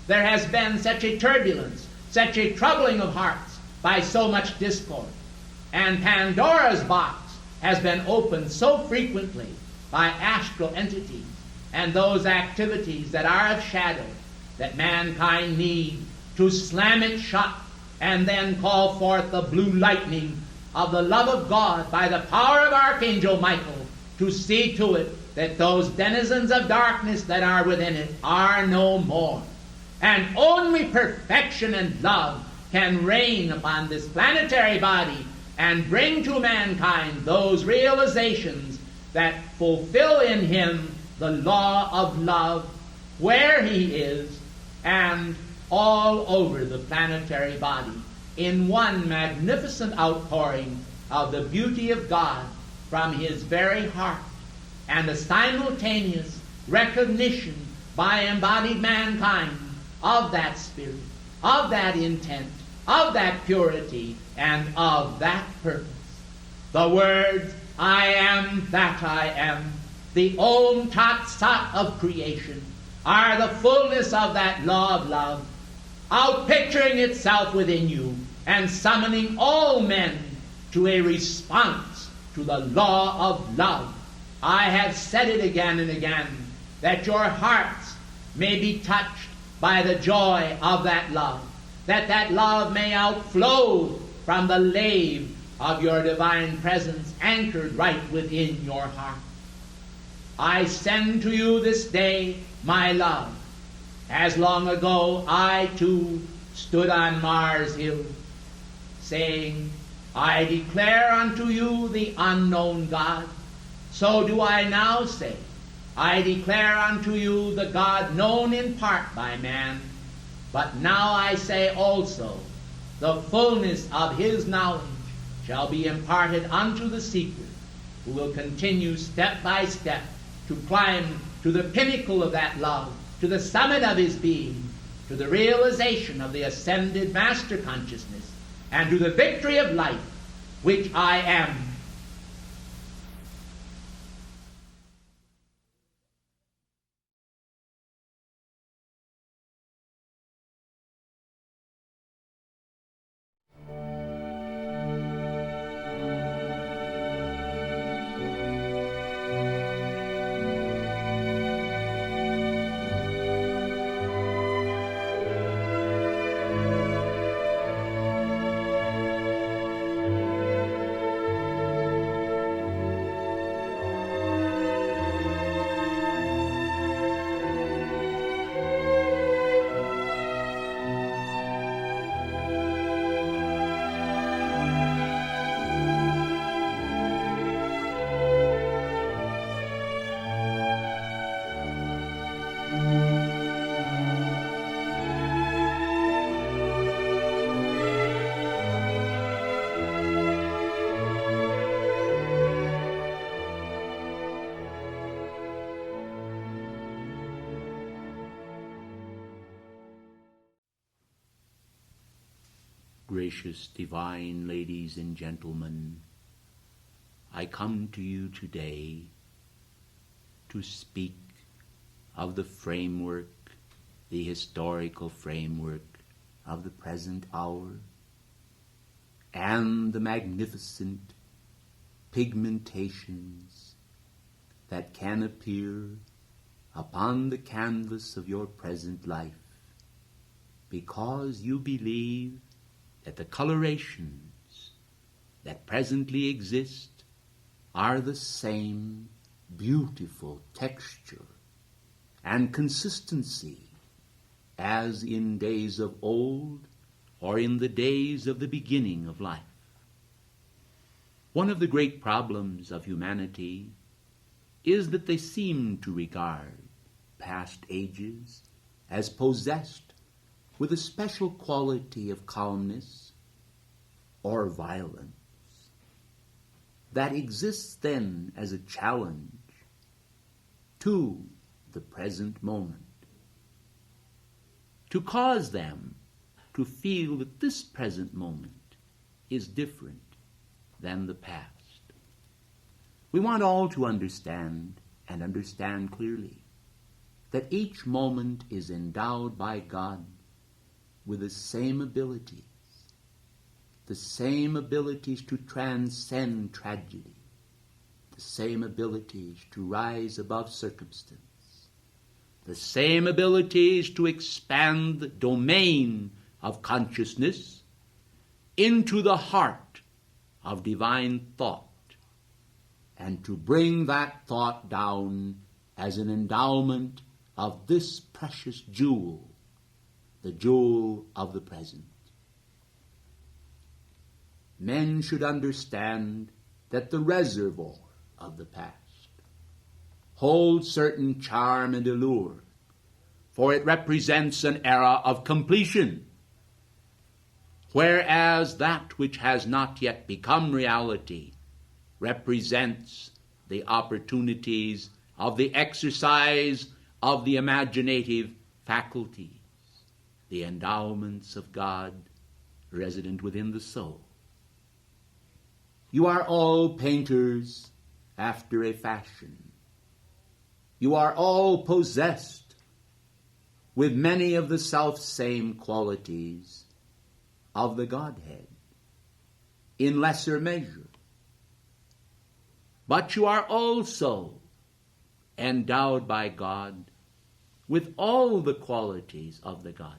There has been such a turbulence, such a troubling of hearts by so much discord. And Pandora's box has been opened so frequently by astral entities and those activities that are of shadow that mankind needs to slam it shut and then call forth the blue lightning of the love of God by the power of Archangel Michael to see to it that those denizens of darkness that are within it are no more. And only perfection and love can reign upon this planetary body and bring to mankind those realizations that fulfill in him the law of love where he is and all over the planetary body in one magnificent outpouring of the beauty of God from his very heart, and a simultaneous recognition by embodied mankind of that spirit, of that intent, of that purity, and of that purpose. The words, I am that I am, the Om Tat Sat of creation, are the fullness of that law of love, outpicturing itself within you and summoning all men to a response to the law of love. I have said it again and again, that your hearts may be touched by the joy of that love, that that love may outflow from the lave of your divine presence anchored right within your heart. I send to you this day my love. As long ago I too stood on Mars Hill, saying, I declare unto you the unknown God. So do I now say, I declare unto you the God known in part by man, but now I say also, the fullness of his knowledge shall be imparted unto the seeker, who will continue step by step to climb to the pinnacle of that love, to the summit of his being, to the realization of the ascended master consciousness, and to the victory of life, which I am. Gracious divine ladies and gentlemen, I come to you today to speak of the framework, the historical framework of the present hour, and the magnificent pigmentations that can appear upon the canvas of your present life, because you believe that the colorations that presently exist are the same beautiful texture and consistency as in days of old or in the days of the beginning of life. One of the great problems of humanity is that they seem to regard past ages as possessed with a special quality of calmness or violence that exists then as a challenge to the present moment, to cause them to feel that this present moment is different than the past. We want all to understand, and understand clearly, that each moment is endowed by God with the same abilities to transcend tragedy, the same abilities to rise above circumstance, the same abilities to expand the domain of consciousness into the heart of divine thought, and to bring that thought down as an endowment of this precious jewel, the jewel of the present. Men should understand that the reservoir of the past holds certain charm and allure, for it represents an era of completion, whereas that which has not yet become reality represents the opportunities of the exercise of the imaginative faculties, the endowments of God resident within the soul. You are all painters after a fashion. You are all possessed with many of the self-same qualities of the Godhead, in lesser measure. But you are also endowed by God with all the qualities of the Godhead.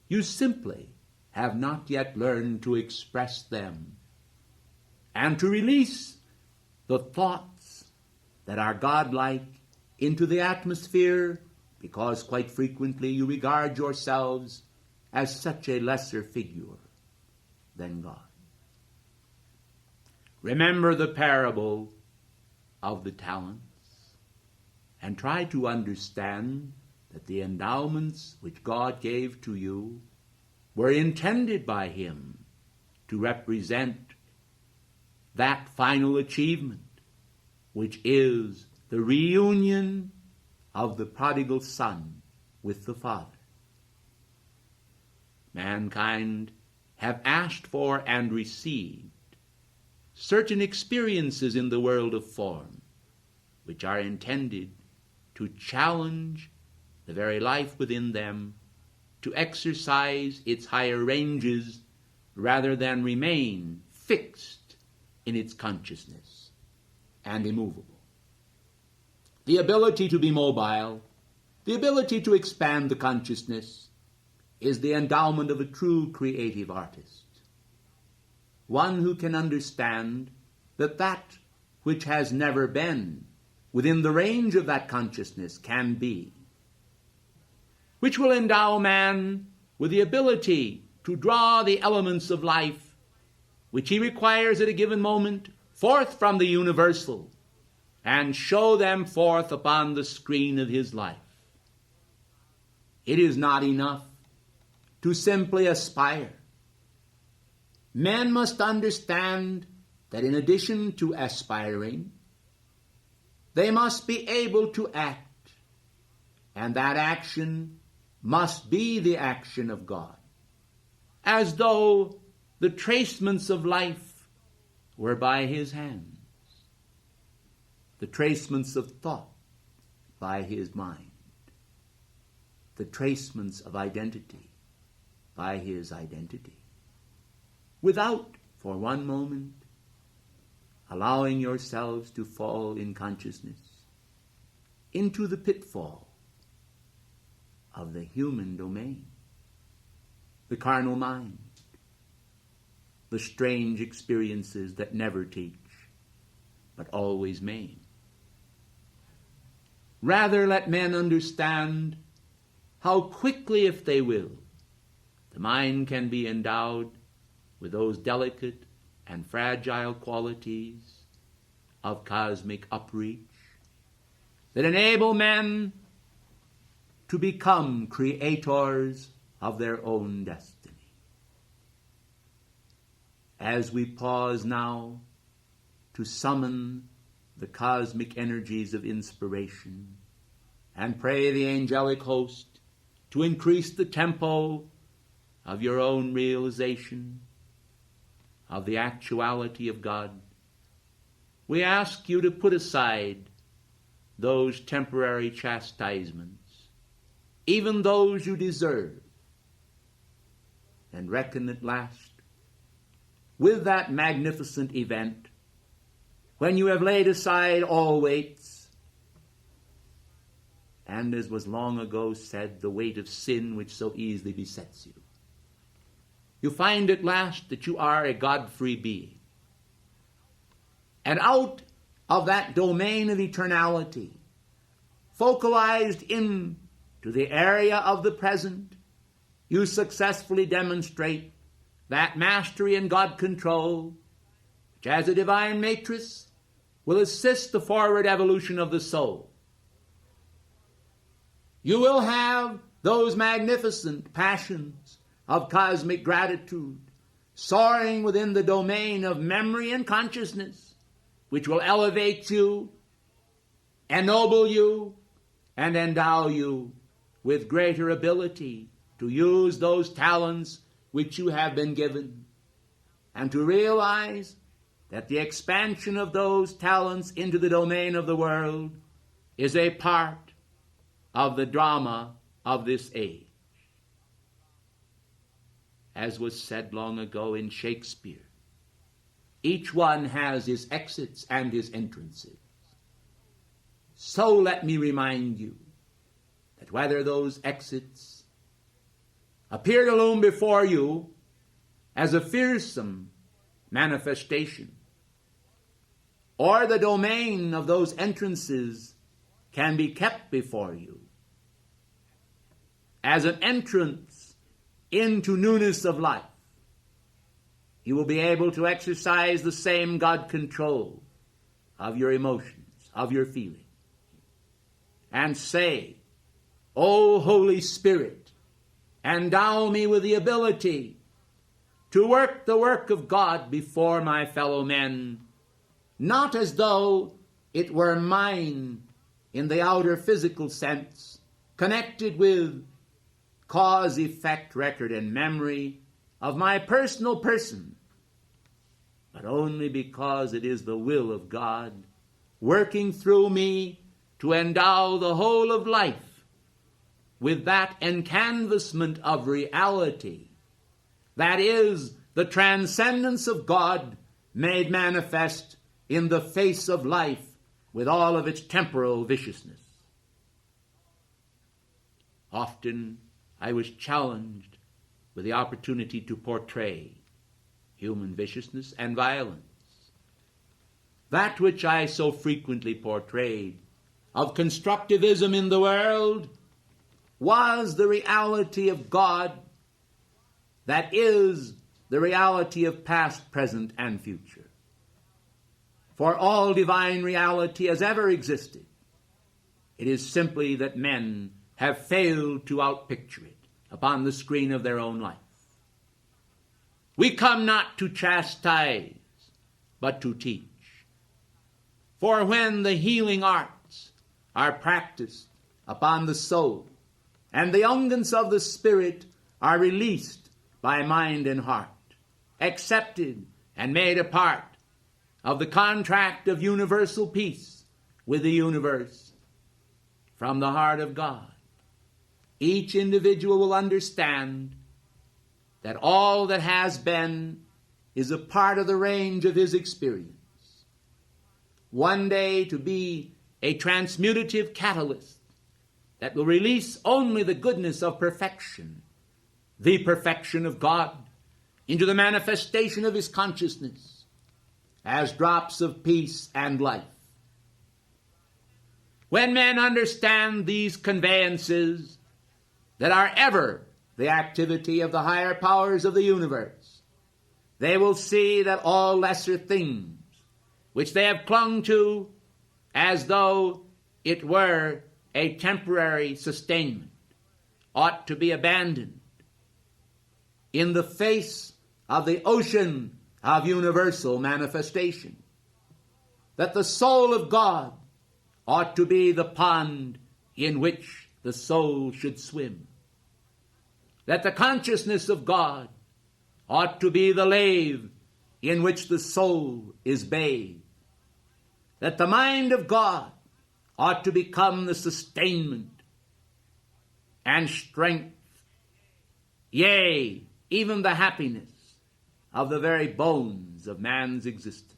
You simply have not yet learned to express them and to release the thoughts that are godlike into the atmosphere, because quite frequently you regard yourselves as such a lesser figure than God. Remember the parable of the talents. and try to understand that the endowments which God gave to you were intended by him to represent that final achievement, which is the reunion of the prodigal son with the Father. Mankind have asked for and received certain experiences in the world of form, which are intended to challenge the very life within them to exercise its higher ranges rather than remain fixed in its consciousness and immovable. The ability to be mobile, the ability to expand the consciousness, is the endowment of a true creative artist. One who can understand that that which has never been within the range of that consciousness can be, which will endow man with the ability to draw the elements of life which he requires at a given moment forth from the universal and show them forth upon the screen of his life. It is not enough to simply aspire. Men must understand that in addition to aspiring, they must be able to act, and that action must be the action of God, as though the tracements of life were by his hands, the tracements of thought by his mind, the tracements of identity by his identity, without, for one moment, allowing yourselves to fall in consciousness into the pitfall of the human domain, the carnal mind, the strange experiences that never teach, but always maim. Rather, let men understand how quickly, if they will, the mind can be endowed with those delicate and fragile qualities of cosmic upreach that enable men to become creators of their own destiny. As we pause now to summon the cosmic energies of inspiration and pray the angelic host to increase the tempo of your own realization of the actuality of God, we ask you to put aside those temporary chastisements, even those you deserve, and reckon at last with that magnificent event when you have laid aside all weights, and, as was long ago said, the weight of sin which so easily besets you. You find at last that you are a God-free being. And out of that domain of eternality, focalized into the area of the present, you successfully demonstrate that mastery and God control, which as a divine matrix will assist the forward evolution of the soul. You will have those magnificent passions of cosmic gratitude soaring within the domain of memory and consciousness, which will elevate you, ennoble you, and endow you with greater ability to use those talents which you have been given, and to realize that the expansion of those talents into the domain of the world is a part of the drama of this age. As was said long ago in Shakespeare, each one has his exits and his entrances. So let me remind you that whether those exits appear to loom before you as a fearsome manifestation, or the domain of those entrances can be kept before you as an entrance into newness of life, you will be able to exercise the same God control of your emotions, of your feelings. and say, O Holy Spirit, endow me with the ability to work the work of God before my fellow men, not as though it were mine in the outer physical sense, connected with cause-effect record and memory of my personal person, but only because it is the will of God working through me to endow the whole of life with that encanvassment of reality that is the transcendence of God made manifest in the face of life with all of its temporal viciousness. Often I was challenged with the opportunity to portray human viciousness and violence. That which I so frequently portrayed of constructivism in the world was the reality of God that is the reality of past, present, and future. For all divine reality has ever existed. It is simply that men have failed to outpicture it upon the screen of their own life. We come not to chastise, but to teach. For when the healing arts are practiced upon the soul, and the unguents of the Spirit are released by mind and heart, accepted and made a part of the contract of universal peace with the universe from the heart of God, each individual will understand that all that has been is a part of the range of his experience. One day to be a transmutative catalyst that will release only the goodness of perfection, the perfection of God, into the manifestation of his consciousness as drops of peace and life. When men understand these conveyances that are ever the activity of the higher powers of the universe, they will see that all lesser things which they have clung to as though it were a temporary sustainment ought to be abandoned in the face of the ocean of universal manifestation. That the soul of God ought to be the pond in which the soul should swim. That the consciousness of God ought to be the lave in which the soul is bathed. That the mind of God ought to become the sustainment and strength, yea, even the happiness of the very bones of man's existence.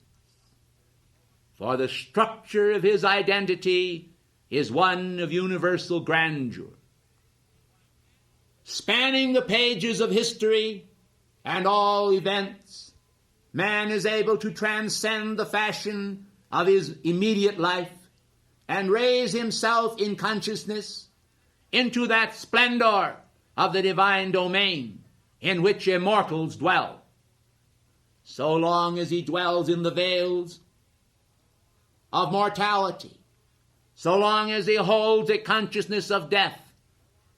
For the structure of his identity is one of universal grandeur. Spanning the pages of history and all events, man is able to transcend the fashion of his immediate life and raise himself in consciousness into that splendor of the divine domain in which immortals dwell. So long as he dwells in the veils of mortality, so long as he holds a consciousness of death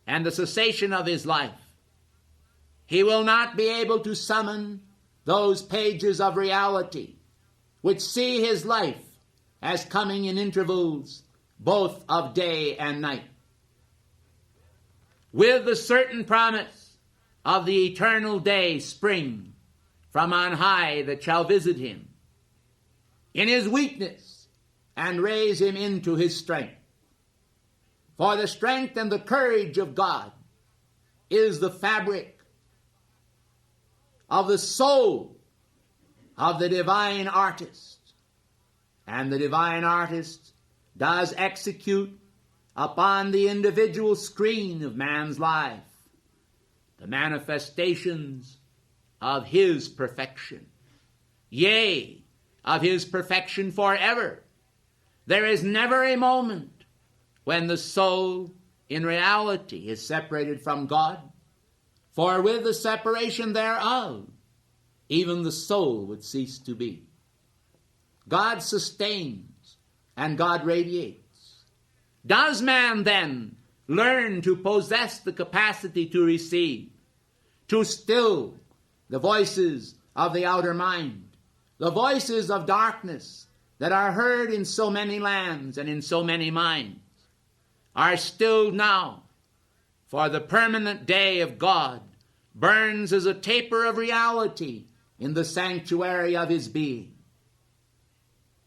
and the cessation of his life, he will not be able to summon those pages of reality which see his life as coming in intervals both of day and night, with the certain promise of the eternal day spring from on high that shall visit him in his weakness and raise him into his strength. For the strength and the courage of God is the fabric of the soul of the divine artist. And the divine artist does execute upon the individual screen of man's life the manifestations of his perfection, yea, of his perfection forever. There is never a moment when the soul in reality is separated from God, for with the separation thereof, even the soul would cease to be. God sustains and God radiates. Does man then learn to possess the capacity to receive, to still the voices of the outer mind, the voices of darkness that are heard in so many lands and in so many minds, are stilled now, for the permanent day of God burns as a taper of reality in the sanctuary of his being.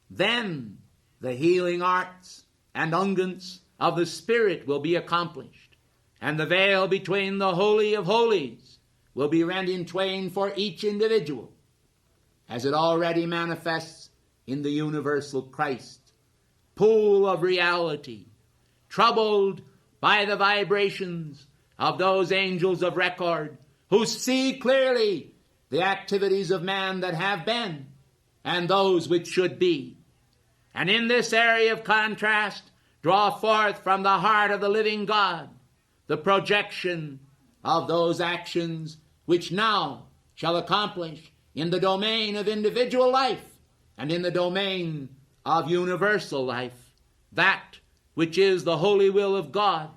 Then the healing arts and unguents of the Spirit will be accomplished, and the veil between the Holy of Holies will be rent in twain for each individual, as it already manifests in the universal Christ, pool of reality, troubled by the vibrations of those angels of record who see clearly the activities of man that have been and those which should be. And in this area of contrast, draw forth from the heart of the living God the projection of those actions which now shall accomplish in the domain of individual life and in the domain of universal life that which is the holy will of God,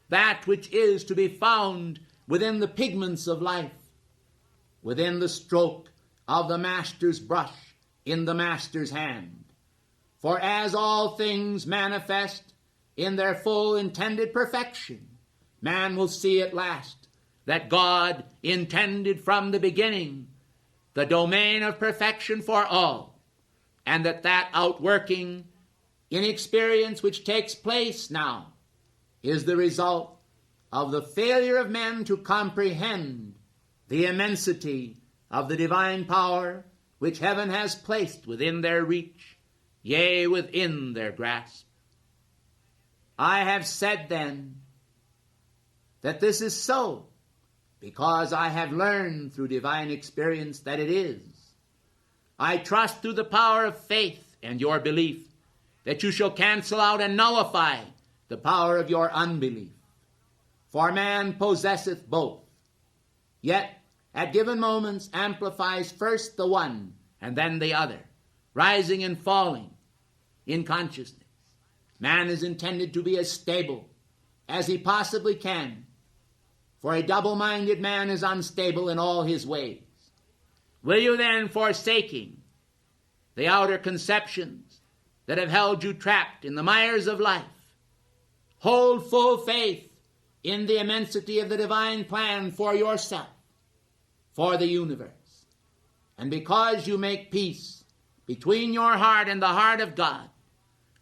that which is to be found within the pigments of life, within the stroke of the Master's brush in the Master's hand. For as all things manifest in their full intended perfection, man will see at last that God intended from the beginning the domain of perfection for all, and that outworking in experience which takes place now is the result of the failure of men to comprehend the immensity of the divine power which heaven has placed within their reach, yea, within their grasp. I have said then that this is so because I have learned through divine experience that it is. I trust through the power of faith and your belief that you shall cancel out and nullify the power of your unbelief. For man possesseth both, yet at given moments amplifies first the one and then the other, rising and falling in consciousness. Man is intended to be as stable as he possibly can, for a double-minded man is unstable in all his ways. Will you then, forsaking the outer conceptions that have held you trapped in the mires of life, hold full faith in the immensity of the divine plan for yourself, for the universe? And because you make peace between your heart and the heart of God,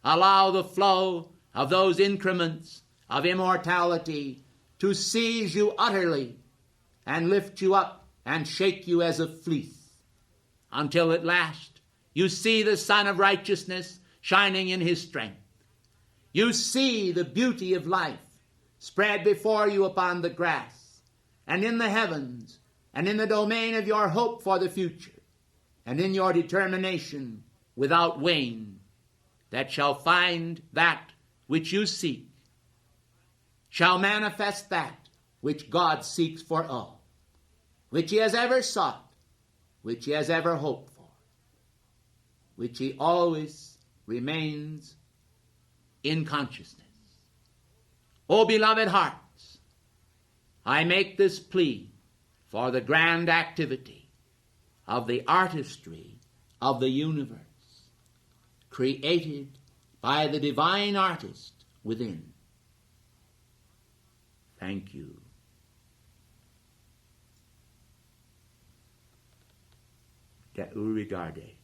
allow the flow of those increments of immortality to seize you utterly and lift you up and shake you as a fleece, until at last you see the Sun of Righteousness shining in his strength. You see the beauty of life spread before you upon the grass, and in the heavens, and in the domain of your hope for the future, and in your determination without wane, that shall find that which you seek, shall manifest that which God seeks for all, which he has ever sought, which he has ever hoped for, which he always remains in consciousness. O beloved hearts, I make this plea for the grand activity of the artistry of the universe, created by the divine artist within. Thank you. Te Urigarde.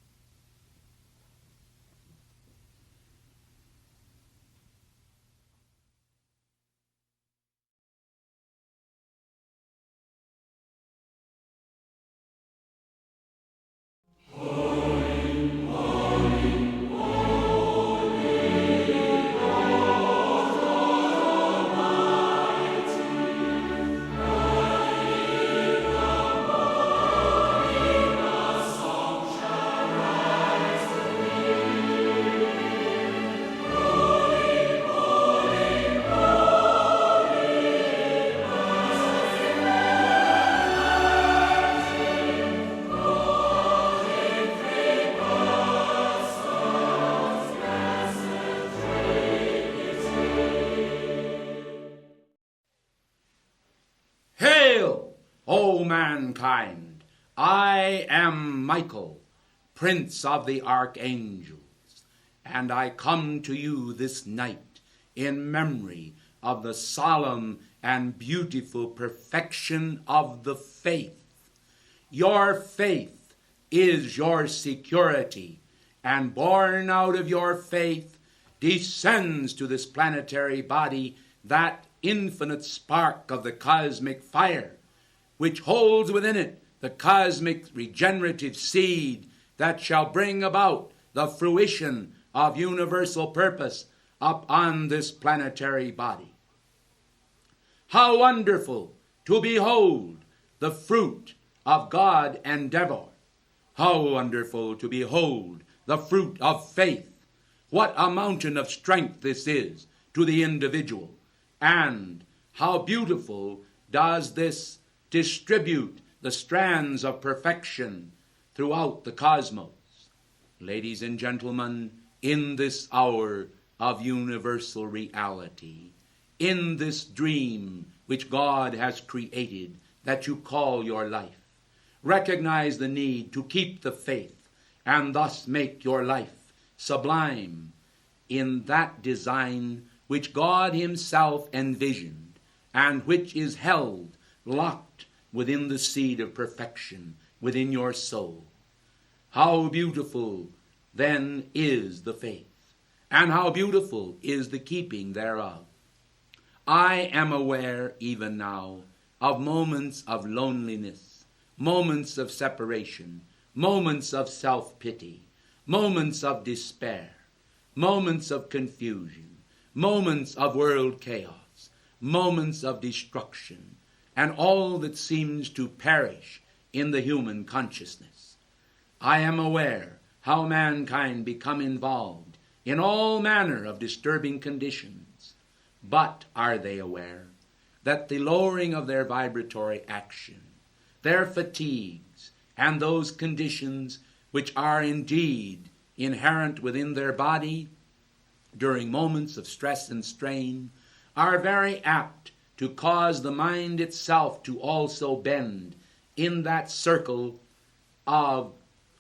am Michael, Prince of the Archangels, and I come to you this night in memory of the solemn and beautiful perfection of the faith. Your faith is your security, and born out of your faith descends to this planetary body that infinite spark of the cosmic fire, which holds within it the cosmic regenerative seed that shall bring about the fruition of universal purpose upon this planetary body. How wonderful to behold the fruit of God endeavor. How wonderful to behold the fruit of faith. What a mountain of strength this is to the individual. And how beautiful does this distribute the strands of perfection throughout the cosmos. Ladies and gentlemen, in this hour of universal reality, in this dream which God has created that you call your life, recognize the need to keep the faith and thus make your life sublime in that design which God himself envisioned and which is held locked within the seed of perfection within your soul. How beautiful then is the faith, and how beautiful is the keeping thereof. I am aware even now of moments of loneliness, moments of separation, moments of self-pity, moments of despair, moments of confusion, moments of world chaos, moments of destruction, and all that seems to perish in the human consciousness. I am aware how mankind become involved in all manner of disturbing conditions. But are they aware that the lowering of their vibratory action, their fatigues, and those conditions which are indeed inherent within their body during moments of stress and strain are very apt to cause the mind itself to also bend in that circle of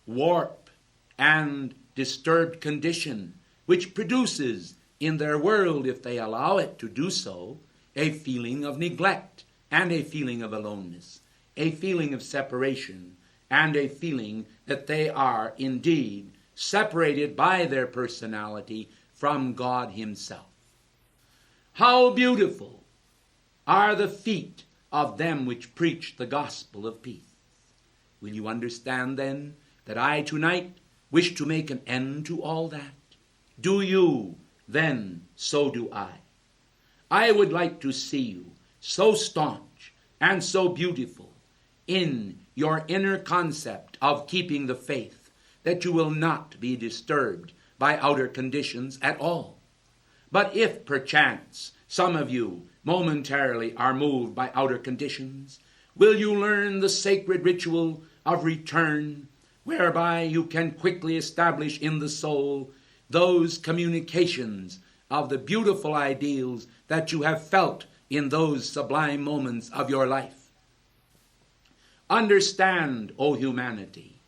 warp and disturbed condition, which produces in their world, if they allow it to do so, a feeling of neglect and a feeling of aloneness, a feeling of separation, and a feeling that they are indeed separated by their personality from God himself. How beautiful are the feet of them which preach the gospel of peace. Will you understand then that I tonight wish to make an end to all that? Do you? Then so do I. I would like to see you so staunch and so beautiful in your inner concept of keeping the faith that you will not be disturbed by outer conditions at all. But if perchance some of you momentarily are moved by outer conditions, will you learn the sacred ritual of return, whereby you can quickly establish in the soul those communications of the beautiful ideals that you have felt in those sublime moments of your life? Understand, O humanity,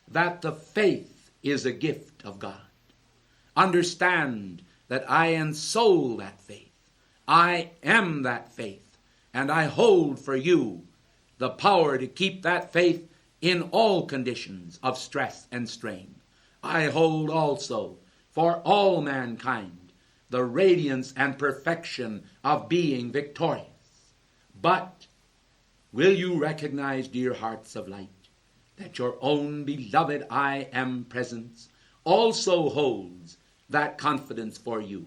that the faith is a gift of God. Understand that I ensoul that faith. I am that faith, and I hold for you the power to keep that faith in all conditions of stress and strain. I hold also for all mankind the radiance and perfection of being victorious. But will you recognize, dear hearts of light, that your own beloved I Am presence also holds that confidence for you?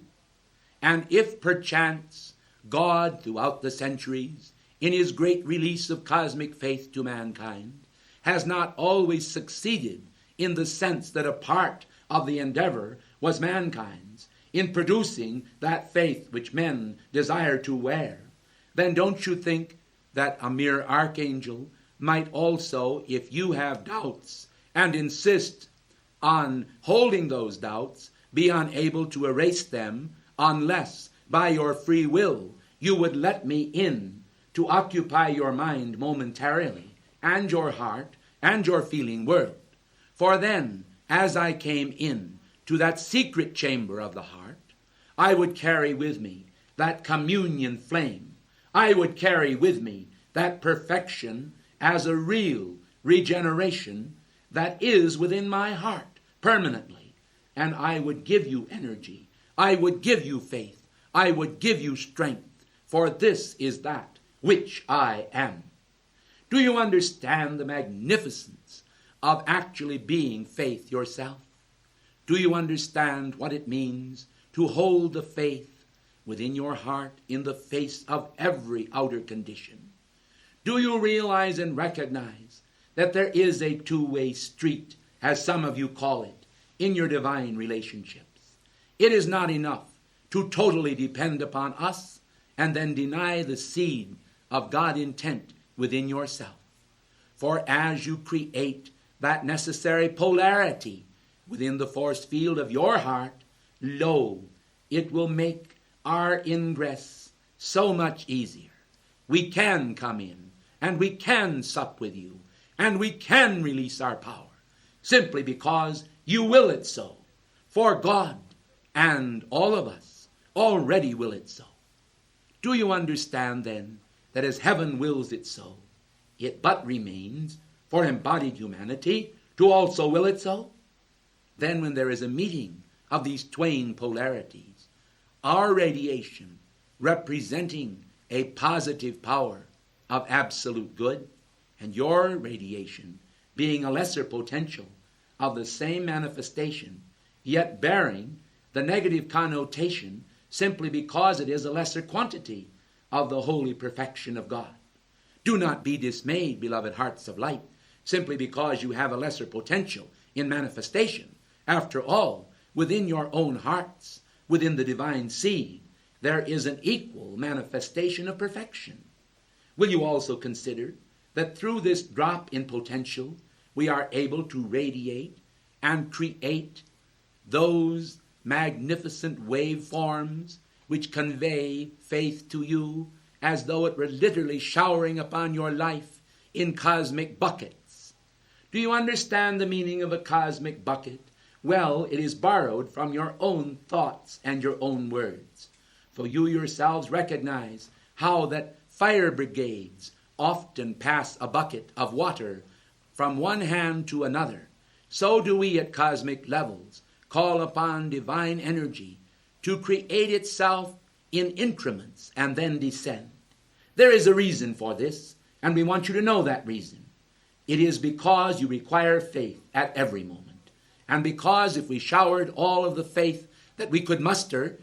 And if perchance God, throughout the centuries, in his great release of cosmic faith to mankind, has not always succeeded in the sense that a part of the endeavor was mankind's in producing that faith which men desire to wear, then don't you think that a mere archangel might also, if you have doubts and insist on holding those doubts, be unable to erase them unless by your free will you would let me in to occupy your mind momentarily and your heart and your feeling world. For then, as I came in to that secret chamber of the heart, I would carry with me that communion flame. I would carry with me that perfection as a real regeneration that is within my heart permanently. And I would give you energy. I would give you faith. I would give you strength. For this is that which I am. Do you understand the magnificence of actually being faith yourself? Do you understand what it means to hold the faith within your heart in the face of every outer condition? Do you realize and recognize that there is a two-way street, as some of you call it, in your divine relationships? It is not enough to totally depend upon us and then deny the seed of God intent within yourself. For as you create that necessary polarity within the force field of your heart, lo, it will make our ingress so much easier. We can come in, and we can sup with you, and we can release our power, simply because you will it so. For God and all of us already will it so. Do you understand then that as heaven wills it so, it but remains for embodied humanity to also will it so? Then when there is a meeting of these twain polarities, our radiation representing a positive power of absolute good, and your radiation being a lesser potential of the same manifestation, yet bearing the negative connotation simply because it is a lesser quantity of the holy perfection of God. Do not be dismayed, beloved hearts of light, simply because you have a lesser potential in manifestation. After all, within your own hearts, within the divine seed, there is an equal manifestation of perfection. Will you also consider that through this drop in potential, we are able to radiate and create those magnificent waveforms which convey faith to you as though it were literally showering upon your life in cosmic buckets? Do you understand the meaning of a cosmic bucket? Well, it is borrowed from your own thoughts and your own words. For you yourselves recognize how that fire brigades often pass a bucket of water from one hand to another. So do we at cosmic levels call upon divine energy to create itself in increments and then descend. There is a reason for this, and we want you to know that reason. It is because you require faith at every moment. And because if we showered all of the faith that we could muster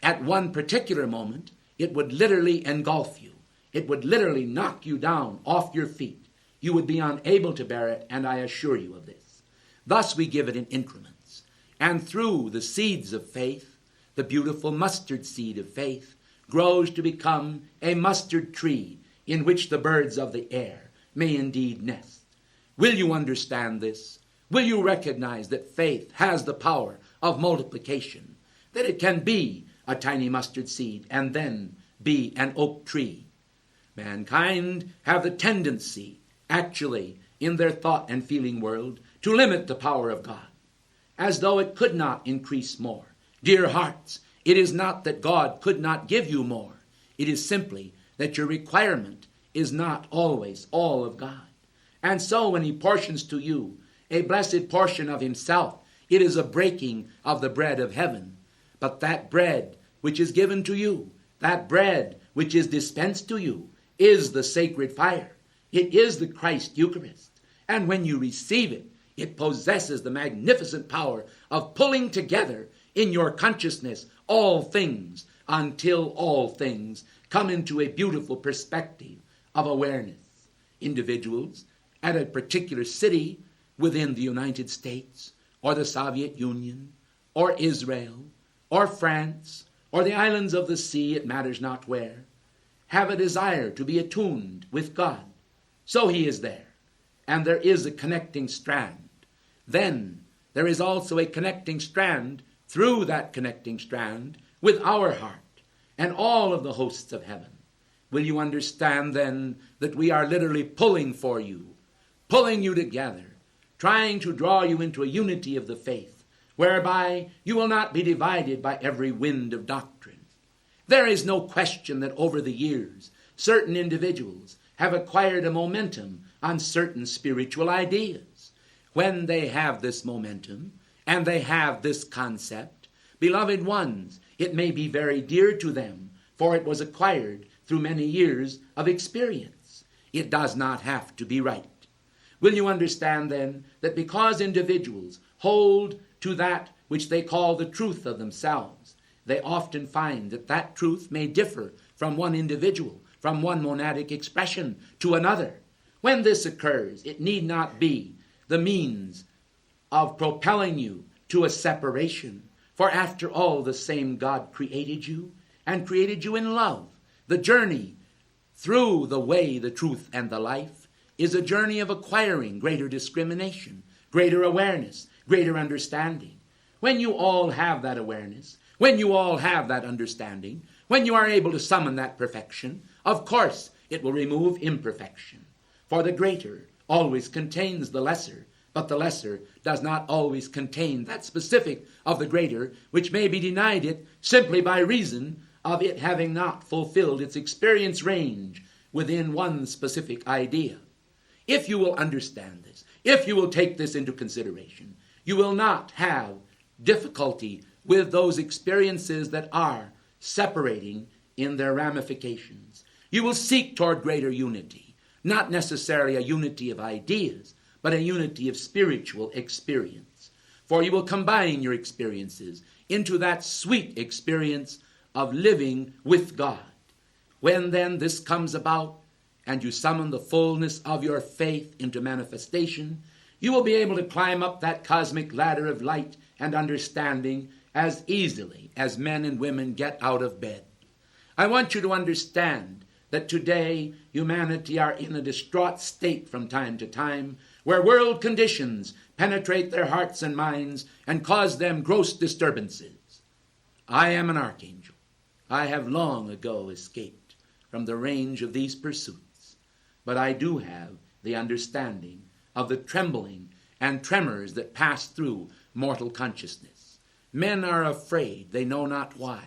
at one particular moment, it would literally engulf you. It would literally knock you down off your feet. You would be unable to bear it, and I assure you of this. Thus we give it in increments. And through the seeds of faith, the beautiful mustard seed of faith grows to become a mustard tree in which the birds of the air may indeed nest. Will you understand this? Will you recognize that faith has the power of multiplication, that it can be a tiny mustard seed and then be an oak tree? Mankind have the tendency, actually, in their thought and feeling world, to limit the power of God, as though it could not increase more. Dear hearts, it is not that God could not give you more. It is simply that your requirement is not always all of God. And so when he portions to you a blessed portion of himself, it is a breaking of the bread of heaven. But that bread which is given to you, that bread which is dispensed to you, is the sacred fire. It is the Christ Eucharist. And when you receive it, it possesses the magnificent power of pulling together in your consciousness all things until all things come into a beautiful perspective of awareness. Individuals at a particular city within the United States or the Soviet Union or Israel or France or the islands of the sea, it matters not where, have a desire to be attuned with God. So he is there, and there is a connecting strand. Then there is also a connecting strand through that connecting strand with our heart and all of the hosts of heaven. Will you understand then that we are literally pulling for you, pulling you together, trying to draw you into a unity of the faith, whereby you will not be divided by every wind of doctrine. There is no question that over the years, certain individuals have acquired a momentum on certain spiritual ideas. When they have this momentum, and they have this concept, beloved ones, it may be very dear to them, for it was acquired through many years of experience. It does not have to be right. Will you understand then that because individuals hold to that which they call the truth of themselves, they often find that that truth may differ from one individual, from one monadic expression to another. When this occurs, it need not be the means of propelling you to a separation. For after all, the same God created you, and created you in love. The journey through the way, the truth, and the life is a journey of acquiring greater discrimination, greater awareness, greater understanding. When you all have that awareness, when you all have that understanding, when you are able to summon that perfection, of course it will remove imperfection. For the greater always contains the lesser, but the lesser does not always contain that specific of the greater, which may be denied it simply by reason of it having not fulfilled its experience range within one specific idea. If you will understand this, if you will take this into consideration, you will not have difficulty with those experiences that are separating in their ramifications. You will seek toward greater unity, not necessarily a unity of ideas, but a unity of spiritual experience. For you will combine your experiences into that sweet experience of living with God. When then this comes about, and you summon the fullness of your faith into manifestation, you will be able to climb up that cosmic ladder of light and understanding as easily as men and women get out of bed. I want you to understand that today humanity are in a distraught state from time to time, where world conditions penetrate their hearts and minds and cause them gross disturbances. I am an archangel. I have long ago escaped from the range of these pursuits, but I do have the understanding of the trembling and tremors that pass through mortal consciousness. Men are afraid, they know not why,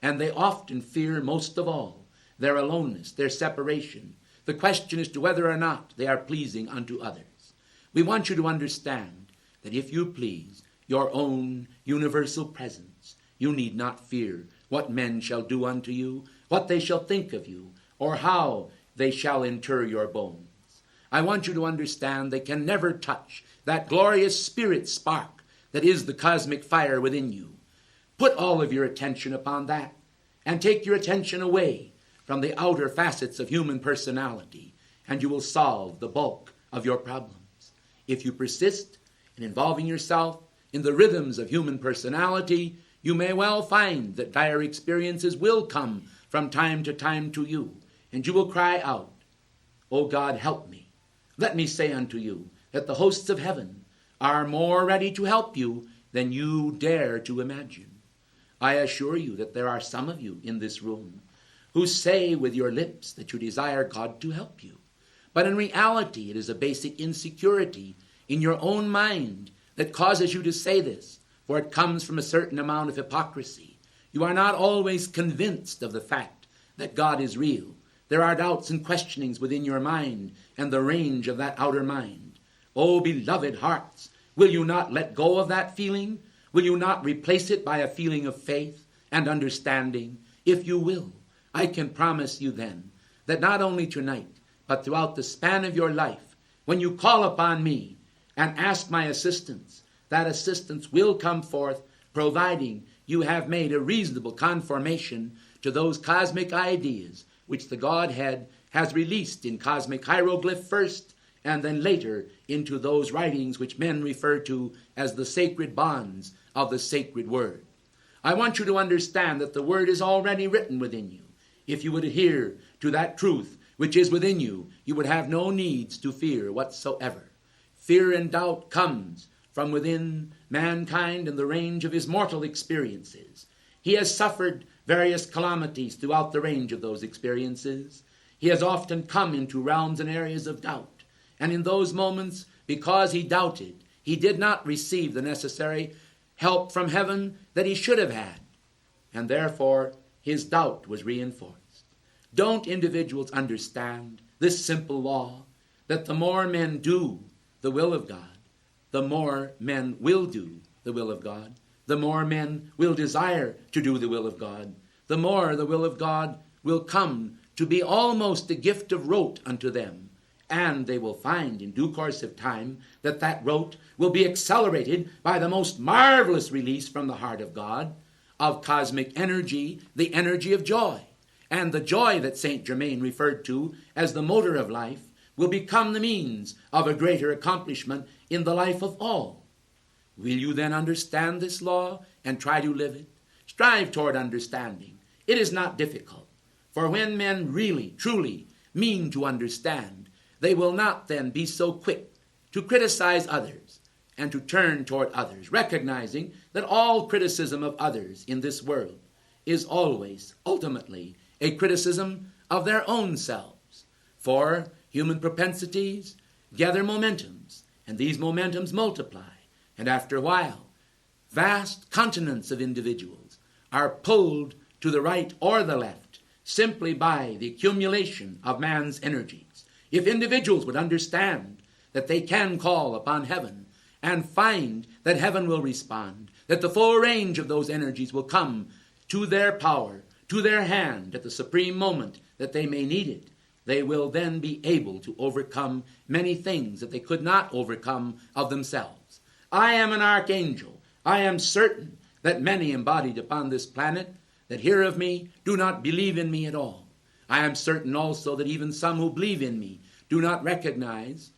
and they often fear most of all their aloneness, their separation. The question is to whether or not they are pleasing unto others. We want you to understand that if you please your own universal presence, you need not fear what men shall do unto you, what they shall think of you, or how they shall inter your bones. I want you to understand they can never touch that glorious spirit spark that is the cosmic fire within you. Put all of your attention upon that, and take your attention away from the outer facets of human personality, and you will solve the bulk of your problems. If you persist in involving yourself in the rhythms of human personality, you may well find that dire experiences will come from time to time to you, and you will cry out, "O God, help me." Let me say unto you that the hosts of heaven are more ready to help you than you dare to imagine. I assure you that there are some of you in this room who say with your lips that you desire God to help you. But in reality, it is a basic insecurity in your own mind that causes you to say this, for it comes from a certain amount of hypocrisy. You are not always convinced of the fact that God is real. There are doubts and questionings within your mind and the range of that outer mind. Oh, beloved hearts, will you not let go of that feeling? Will you not replace it by a feeling of faith and understanding? If you will, I can promise you then that not only tonight, but throughout the span of your life, when you call upon me and ask my assistance, that assistance will come forth, providing you have made a reasonable conformation to those cosmic ideas which the Godhead has released in cosmic hieroglyph first, and then later into those writings which men refer to as the sacred bonds of the sacred word. I want you to understand that the word is already written within you. If you would adhere to that truth which is within you, you would have no needs to fear whatsoever. Fear and doubt comes from within mankind in the range of his mortal experiences. He has suffered various calamities throughout the range of those experiences. He has often come into realms and areas of doubt, And in those moments, because he doubted, he did not receive the necessary help from heaven that he should have had. And therefore, his doubt was reinforced. Don't individuals understand this simple law, that the more men do the will of God, the more men will do the will of God, the more men will desire to do the will of God, the more the will of God will come to be almost a gift of rote unto them, and they will find in due course of time that that rote will be accelerated by the most marvelous release from the heart of God of cosmic energy, the energy of joy. And the joy that St. Germain referred to as the motor of life will become the means of a greater accomplishment in the life of all. Will you then understand this law and try to live it? Strive toward understanding. It is not difficult. For when men really, truly mean to understand, they will not then be so quick to criticize others and to turn toward others, recognizing that all criticism of others in this world is always, ultimately, a criticism of their own selves. For human propensities gather momentums, and these momentums multiply, and after a while, vast continents of individuals are pulled to the right or the left simply by the accumulation of man's energies. If individuals would understand that they can call upon heaven and find that heaven will respond, that the full range of those energies will come to their power, to their hand at the supreme moment that they may need it, they will then be able to overcome many things that they could not overcome of themselves. I am an archangel. I am certain that many embodied upon this planet that hear of me do not believe in me at all. I am certain also that even some who believe in me do not recognize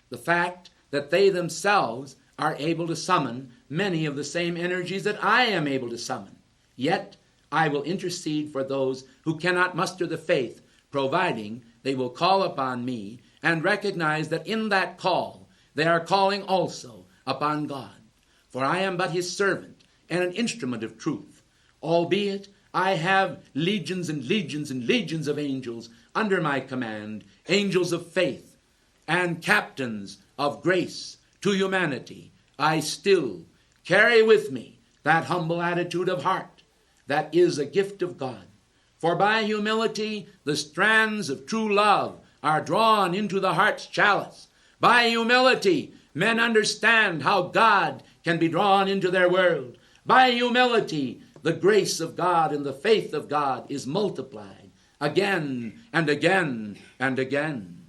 the fact that they themselves are able to summon many of the same energies that I am able to summon. Yet I will intercede for those who cannot muster the faith, providing they will call upon me and recognize that in that call they are calling also upon God. For I am but his servant and an instrument of truth, albeit I have legions and legions and legions of angels under my command, angels of faith and captains of grace to humanity. I still carry with me that humble attitude of heart that is a gift of God. For by humility the strands of true love are drawn into the heart's chalice. By humility men understand how God can be drawn into their world. By humility the grace of God and the faith of God is multiplied again and again and again.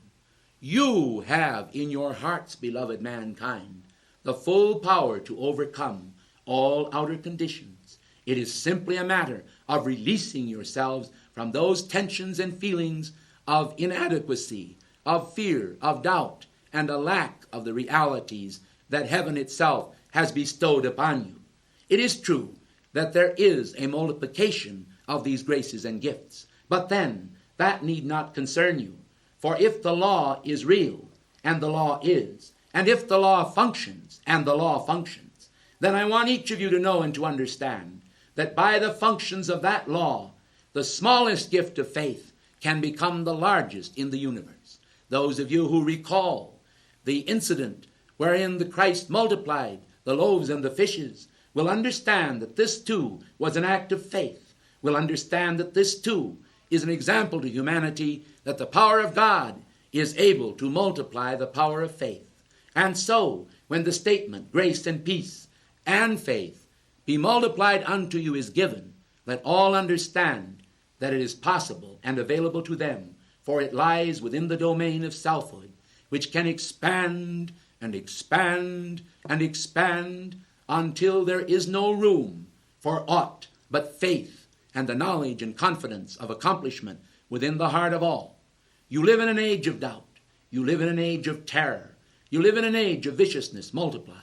You have in your hearts, beloved mankind, the full power to overcome all outer conditions. It is simply a matter of releasing yourselves from those tensions and feelings of inadequacy, of fear, of doubt, and a lack of the realities that heaven itself has bestowed upon you. It is true that there is a multiplication of these graces and gifts, but then that need not concern you. For if the law is real, and the law is, and if the law functions, and the law functions, then I want each of you to know and to understand that by the functions of that law, the smallest gift of faith can become the largest in the universe. Those of you who recall the incident wherein the Christ multiplied the loaves and the fishes will understand that this too was an act of faith, will understand that this too is an example to humanity that the power of God is able to multiply the power of faith. And so, when the statement, grace and peace and faith be multiplied unto you is given, let all understand that it is possible and available to them, for it lies within the domain of selfhood, which can expand and expand and expand until there is no room for aught but faith and the knowledge and confidence of accomplishment within the heart of all. You live in an age of doubt. You live in an age of terror. You live in an age of viciousness multiplied.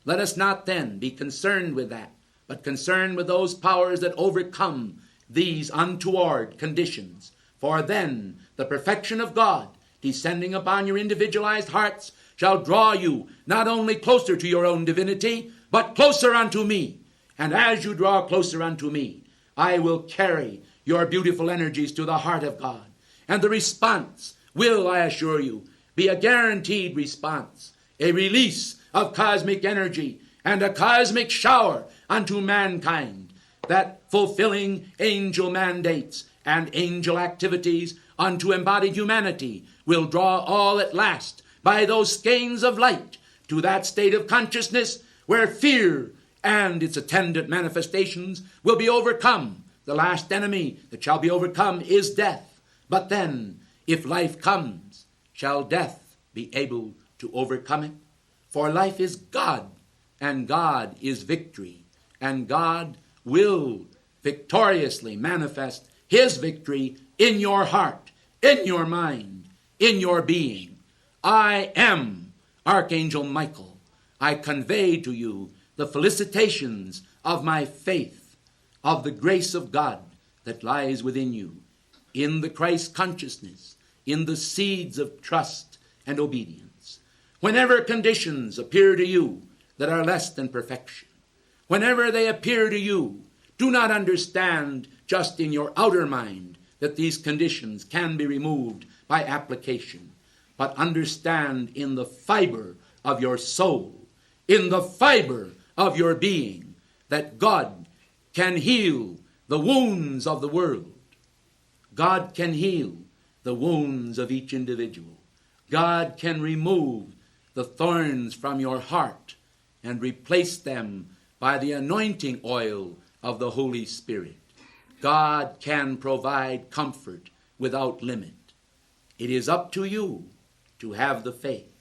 Let us not then be concerned with that, but concerned with those powers that overcome these untoward conditions. For then the perfection of God, descending upon your individualized hearts, shall draw you not only closer to your own divinity, but closer unto me. And as you draw closer unto me, I will carry your beautiful energies to the heart of God. And the response will, I assure you, be a guaranteed response, a release of cosmic energy and a cosmic shower unto mankind, that fulfilling angel mandates and angel activities unto embodied humanity will draw all at last by those skeins of light to that state of consciousness where fear and its attendant manifestations will be overcome. The last enemy that shall be overcome is death. But then, if life comes, shall death be able to overcome it? For life is God, and God is victory, and God will victoriously manifest his victory in your heart, in your mind, in your being. I am Archangel Michael. I convey to you the felicitations of my faith, of the grace of God that lies within you, in the Christ consciousness, in the seeds of trust and obedience. Whenever conditions appear to you that are less than perfection, whenever they appear to you, do not understand just in your outer mind that these conditions can be removed by application, but understand in the fiber of your soul, in the fiber of your being, that God can heal the wounds of the world. God can heal the wounds of each individual. God can remove the thorns from your heart and replace them by the anointing oil of the Holy Spirit. God can provide comfort without limit. It is up to you to have the faith,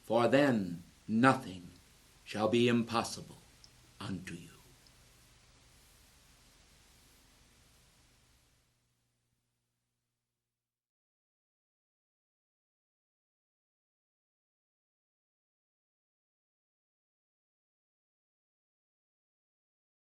for then nothing shall be impossible unto you.